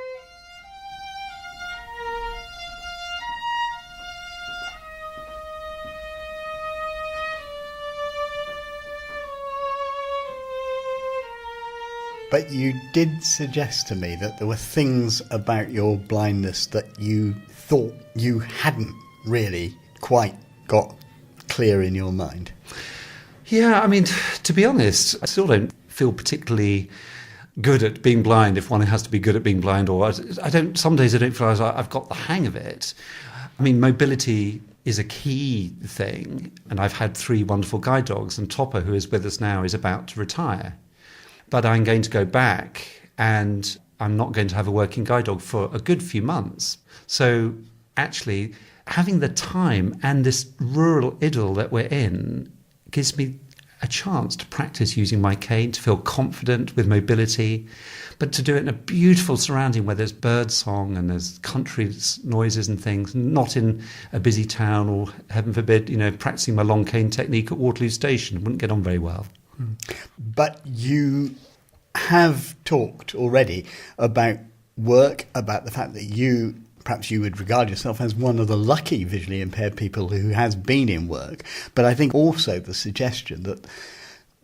But you did suggest to me that there were things about your blindness that you thought you hadn't really quite got clear in your mind. Yeah, I mean, to be honest, I still don't feel particularly good at being blind if one has to be good at being blind, or some days I don't feel as I've got the hang of it. I mean, mobility is a key thing, and I've had 3 wonderful guide dogs, and Topper, who is with us now, is about to retire. But I'm going to go back, and I'm not going to have a working guide dog for a good few months. So actually, having the time and this rural idyll that we're in gives me a chance to practice using my cane, to feel confident with mobility, but to do it in a beautiful surrounding where there's bird song and there's country noises and things, not in a busy town or, heaven forbid, practicing my long cane technique at Waterloo Station. It wouldn't get on very well. But you have talked already about work, about the fact that perhaps you would regard yourself as one of the lucky visually impaired people who has been in work. But I think also the suggestion that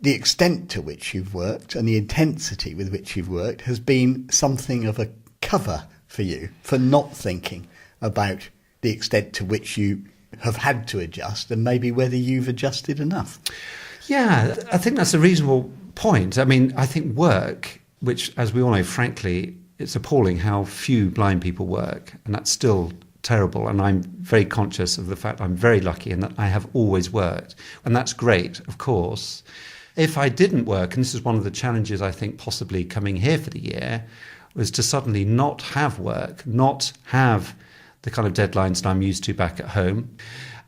the extent to which you've worked and the intensity with which you've worked has been something of a cover for you for not thinking about the extent to which you have had to adjust and maybe whether you've adjusted enough. Yeah, I think that's a reasonable point. I mean, I think work, which, as we all know, frankly, it's appalling how few blind people work, and that's still terrible. And I'm very conscious of the fact I'm very lucky in that I have always worked. And that's great, of course. If I didn't work, and this is one of the challenges I think possibly coming here for the year, was to suddenly not have work, not have the kind of deadlines that I'm used to back at home.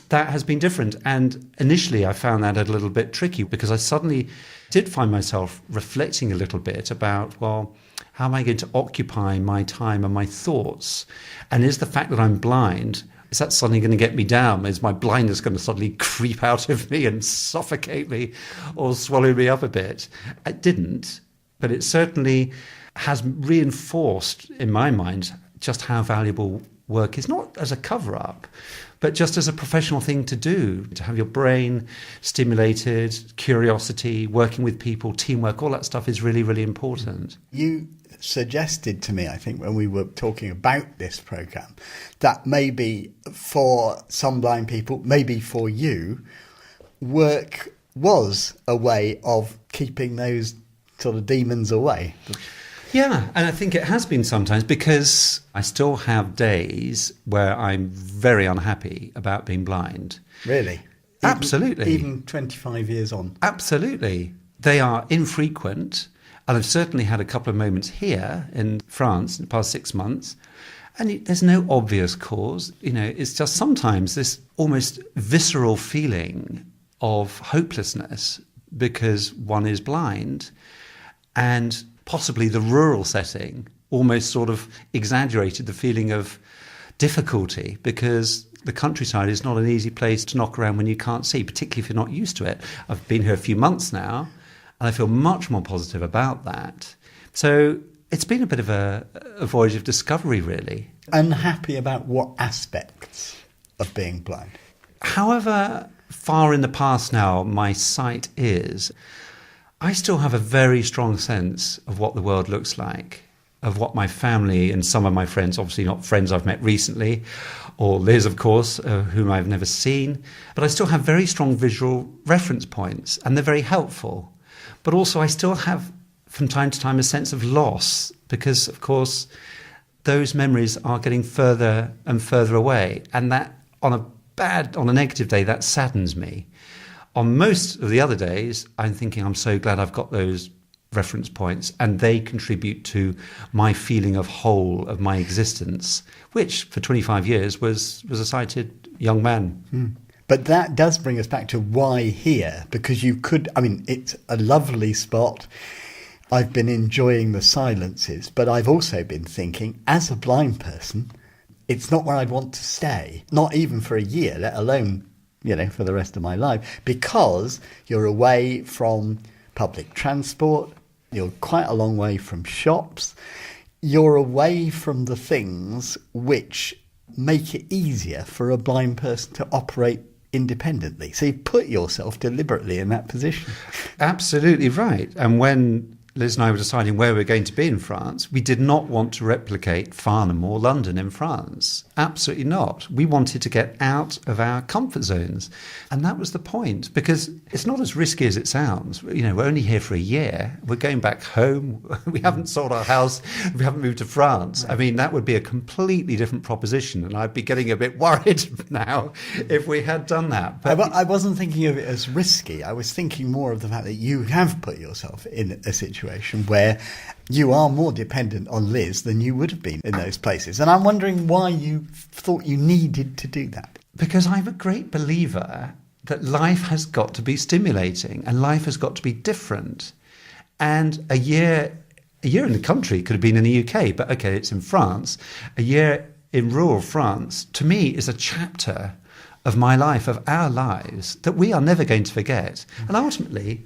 That has been different. And initially I found that a little bit tricky because I suddenly did find myself reflecting a little bit about, well, how am I going to occupy my time and my thoughts? And is the fact that I'm blind, is that suddenly going to get me down? Is my blindness going to suddenly creep out of me and suffocate me or swallow me up a bit? It didn't, but it certainly has reinforced in my mind just how valuable work is, not as a cover-up, but just as a professional thing to do, to have your brain stimulated, curiosity, working with people, teamwork, all that stuff is really, really important. You suggested to me, I think, when we were talking about this programme, that maybe for some blind people, maybe for you, work was a way of keeping those sort of demons away. Yeah, and I think it has been sometimes because I still have days where I'm very unhappy about being blind. Really? Absolutely. Even 25 years on? Absolutely. They are infrequent, and I've certainly had a couple of moments here in France in the past 6 months, and there's no obvious cause. It's just sometimes this almost visceral feeling of hopelessness because one is blind, and possibly the rural setting almost sort of exaggerated the feeling of difficulty because the countryside is not an easy place to knock around when you can't see, particularly if you're not used to it. I've been here a few months now, and I feel much more positive about that. So it's been a bit of a voyage of discovery, really. Unhappy about what aspects of being blind? However, far in the past now my sight is, I still have a very strong sense of what the world looks like, of what my family and some of my friends, obviously not friends I've met recently, or Liz, of course, whom I've never seen, but I still have very strong visual reference points, and they're very helpful. But also I still have, from time to time, a sense of loss, because, of course, those memories are getting further and further away, and that on a negative day, that saddens me. On most of the other days, I'm thinking, I'm so glad I've got those reference points, and they contribute to my feeling of whole, of my existence, which for 25 years was a sighted young man. But that does bring us back to why here, because you could, I mean, it's a lovely spot. I've been enjoying the silences, but I've also been thinking, as a blind person, it's not where I'd want to stay, not even for a year, let alone, for the rest of my life, because you're away from public transport, you're quite a long way from shops, you're away from the things which make it easier for a blind person to operate independently. So you put yourself deliberately in that position. Absolutely right. And when Liz and I were deciding where we were going to be in France, we did not want to replicate Farnham or London in France. Absolutely not. We wanted to get out of our comfort zones. And that was the point, because it's not as risky as it sounds. We're only here for a year. We're going back home. We haven't sold our house. We haven't moved to France. I mean, that would be a completely different proposition. And I'd be getting a bit worried now if we had done that. But I wasn't thinking of it as risky. I was thinking more of the fact that you have put yourself in a situation where you are more dependent on Liz than you would have been in those places. And I'm wondering why you thought you needed to do that. Because I'm a great believer that life has got to be stimulating and life has got to be different. And a year in the country could have been in the UK, but okay, it's in France. A year in rural France, to me, is a chapter of my life, of our lives, that we are never going to forget. And ultimately,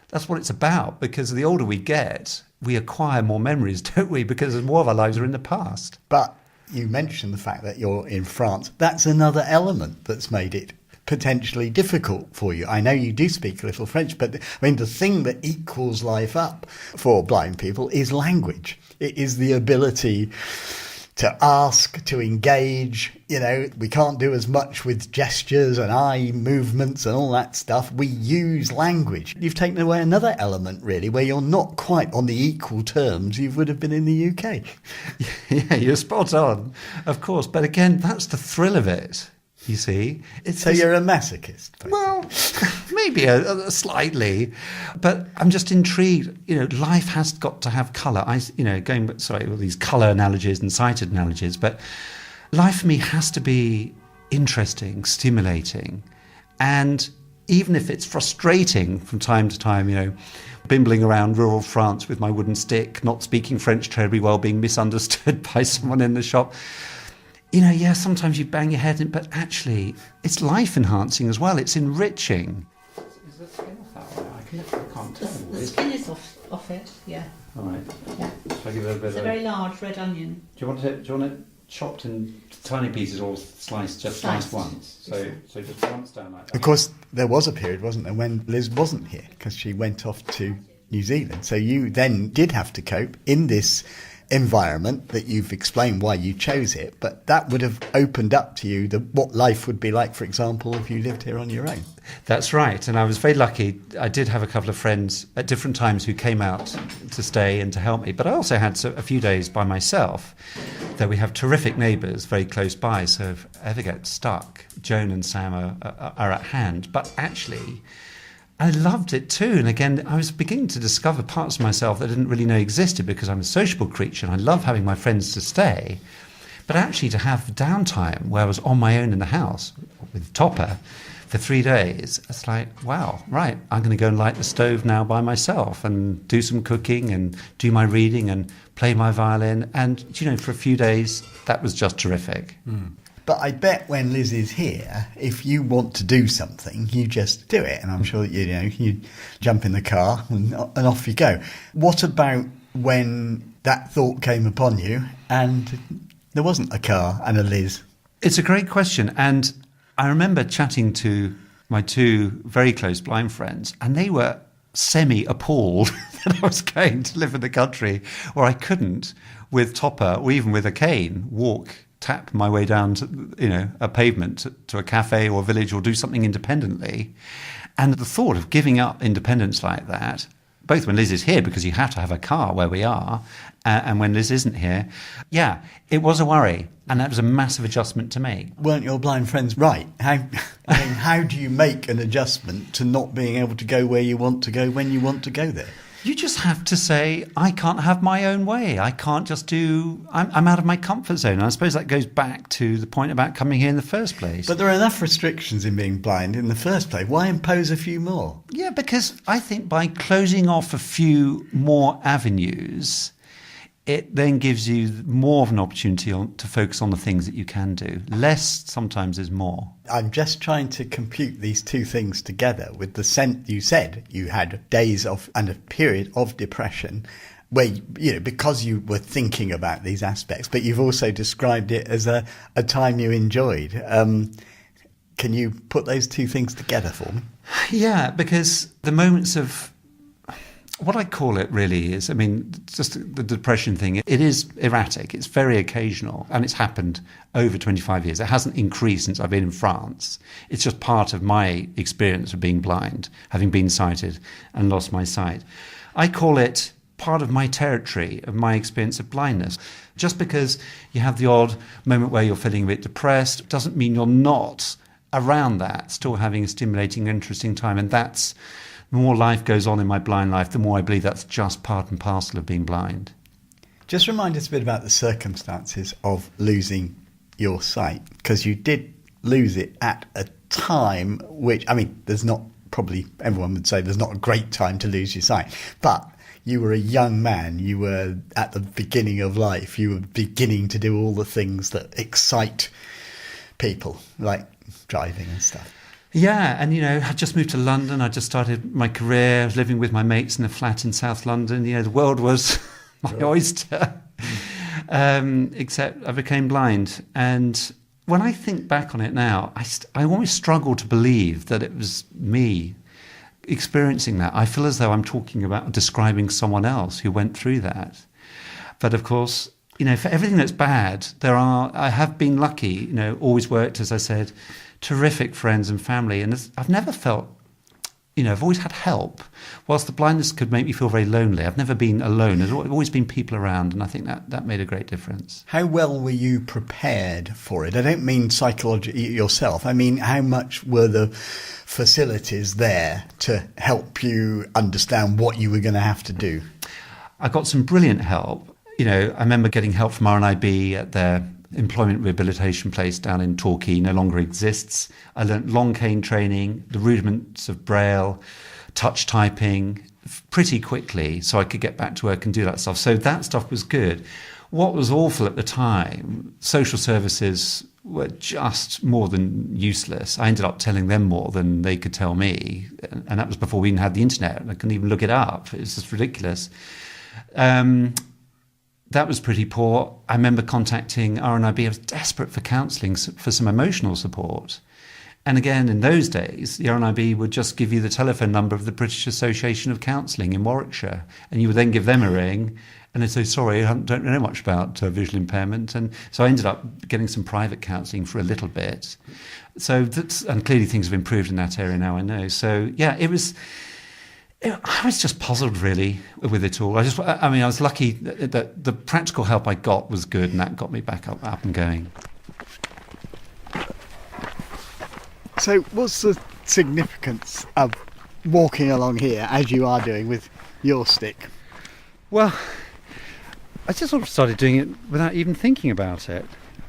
that's what it's about, because the older we get, we acquire more memories, don't we? Because more of our lives are in the past. But you mentioned the fact that you're in France. That's another element that's made it potentially difficult for you. I know you do speak a little French, but the thing that equals life up for blind people is language. It is the ability to ask, to engage. We can't do as much with gestures and eye movements and all that stuff. We use language. You've taken away another element, really, where you're not quite on the equal terms you would have been in the UK. Yeah, you're spot on, of course. But again, that's the thrill of it, you see. So you're a masochist? Basically. Well, maybe a slightly. But I'm just intrigued. Life has got to have colour. All these colour analogies and sighted analogies, but life for me has to be interesting, stimulating, and even if it's frustrating from time to time, bimbling around rural France with my wooden stick, not speaking French terribly well, being misunderstood by someone in the shop. Sometimes you bang your head in, but actually it's life enhancing as well. It's enriching. Is the skin off that way? I can't tell. The skin is off it, yeah. All right. Yeah. Shall I give it a bit It's a very large red onion. Do you want it chopped in tiny pieces or sliced once? So just once down like that. Of course, there was a period, wasn't there, when Liz wasn't here because she went off to New Zealand. So you then did have to cope in this environment that you've explained why you chose it, but that would have opened up to you what life would be like, for example, if you lived here on your own. That's right, and I was very lucky. I did have a couple of friends at different times who came out to stay and to help me, but I also had a few days by myself, though we have terrific neighbours very close by, so if I ever get stuck, Joan and Sam are at hand. But actually, I loved it too. And again, I was beginning to discover parts of myself that I didn't really know existed, because I'm a sociable creature and I love having my friends to stay. But actually to have downtime where I was on my own in the house with Topper for 3 days, it's like, wow, right, I'm going to go and light the stove now by myself and do some cooking and do my reading and play my violin. And, for a few days, that was just terrific. Mm. But I bet when Liz is here, if you want to do something, you just do it. And I'm sure that, you jump in the car and off you go. What about when that thought came upon you and there wasn't a car and a Liz? It's a great question. And I remember chatting to my two very close blind friends, and they were semi-appalled that I was going to live in the country where I couldn't, with Topper or even with a cane, tap my way down to, a pavement to a cafe or a village or do something independently. And the thought of giving up independence like that, both when Liz is here, because you have to have a car where we are, and when Liz isn't here, it was a worry. And that was a massive adjustment to make. Weren't your blind friends right? How do you make an adjustment to not being able to go where you want to go when you want to go there? You just have to say, I can't have my own way. I can't just I'm out of my comfort zone. And I suppose that goes back to the point about coming here in the first place. But there are enough restrictions in being blind in the first place. Why impose a few more? Yeah, because I think by closing off a few more avenues, it then gives you more of an opportunity to focus on the things that you can do. Less sometimes is more. I'm just trying to compute these two things together with the sense you said you had days of and a period of depression where, because you were thinking about these aspects, but you've also described it as a time you enjoyed. Can you put those two things together for me? Yeah, because the moments of... What I call it really is, just the depression thing, it is erratic. It's very occasional, and it's happened over 25 years. It hasn't increased since I've been in France. It's just part of my experience of being blind, having been sighted and lost my sight. I call it part of my territory, of my experience of blindness. Just because you have the odd moment where you're feeling a bit depressed doesn't mean you're not around that, still having a stimulating, interesting time. And that's... The more life goes on in my blind life, the more I believe that's just part and parcel of being blind. Just remind us a bit about the circumstances of losing your sight, because you did lose it at a time which, there's not, probably everyone would say there's not a great time to lose your sight, but you were a young man, you were at the beginning of life, you were beginning to do all the things that excite people, like driving and stuff. Yeah, and I just moved to London. I just started my career. I was living with my mates in a flat in South London. The world was my oyster, except I became blind. And when I think back on it now, I always struggle to believe that it was me experiencing that. I feel as though I'm describing someone else who went through that. But of course, for everything that's bad, I have been lucky. Always worked, as I said, terrific friends and family, and I've never felt, I've always had help. Whilst the blindness could make me feel very lonely, I've never been alone. There's always been people around, and I think that made a great difference. How well were you prepared for it? I don't mean psychologically yourself. I mean, how much were the facilities there to help you understand what you were going to have to do? I got some brilliant help. I remember getting help from RNIB at their employment rehabilitation place down in Torquay. No longer exists. I learnt long cane training, the rudiments of Braille, touch typing pretty quickly so I could get back to work and do that stuff. So that stuff was good. What was awful at the time, social services were just more than useless. I ended up telling them more than they could tell me. And that was before we even had the internet. I couldn't even look it up. It was just ridiculous. That was pretty poor. I remember contacting RNIB. I was desperate for counselling, for some emotional support. And again, in those days, the RNIB would just give you the telephone number of the British Association of Counselling in Warwickshire. And you would then give them a ring and they'd say, sorry, I don't know much about visual impairment. And so I ended up getting some private counselling for a little bit. And clearly things have improved in that area now, I know. So, yeah, I was just puzzled, really, with it all. I was lucky that the practical help I got was good, and that got me back up and going. So what's the significance of walking along here, as you are doing, with your stick? Well, I just sort of started doing it without even thinking about it.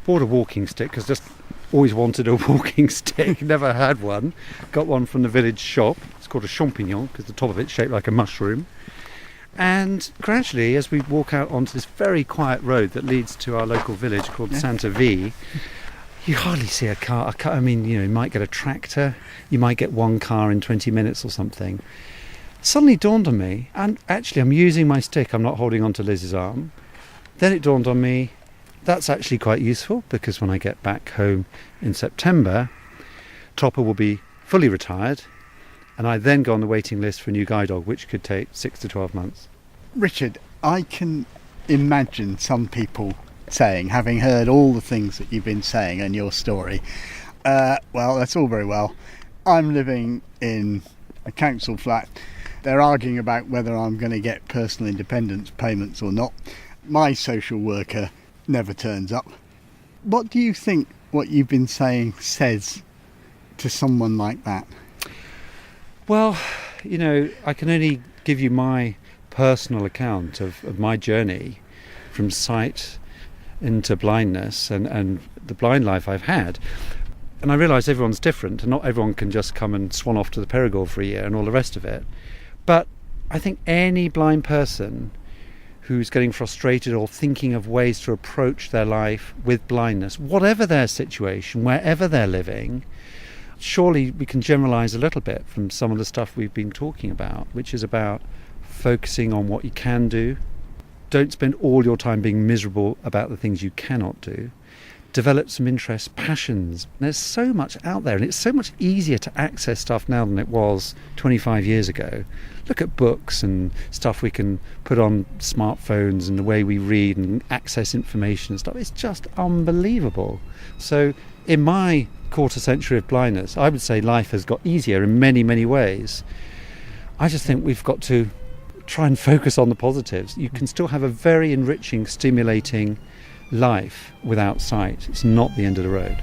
Bought a walking stick, because just always wanted a walking stick, never had one. Got one from the village shop. It's called a champignon because the top of it's shaped like a mushroom. And gradually, as we walk out onto this very quiet road that leads to our local village called Santa V, you hardly see a car. You might get a tractor, you might get one car in 20 minutes or something. It suddenly dawned on me, and actually I'm using my stick, I'm not holding on to Liz's arm. Then it dawned on me, that's actually quite useful, because when I get back home in September, Topper will be fully retired, and I then go on the waiting list for a new guide dog, which could take 6 to 12 months. Richard, I can imagine some people saying, having heard all the things that you've been saying and your story, well, that's all very well. I'm living in a council flat. They're arguing about whether I'm going to get personal independence payments or not. My social worker never turns up. What do you think what you've been saying says to someone like that? Well, you know, I can only give you my personal account of my journey from sight into blindness and the blind life I've had. And I realise everyone's different, and not everyone can just come and swan off to the Perigord for a year and all the rest of it. But I think any blind person who's getting frustrated or thinking of ways to approach their life with blindness, whatever their situation, wherever they're living, surely we can generalise a little bit from some of the stuff we've been talking about, which is about focusing on what you can do. Don't spend all your time being miserable about the things you cannot do. Develop some interests, passions. There's so much out there, and it's so much easier to access stuff now than it was 25 years ago. Look at books and stuff we can put on smartphones and the way we read and access information and stuff. It's just unbelievable. So in my quarter century of blindness, I would say life has got easier in many, many ways. I just think we've got to try and focus on the positives. You can still have a very enriching, stimulating life without sight. It's not the end of the road.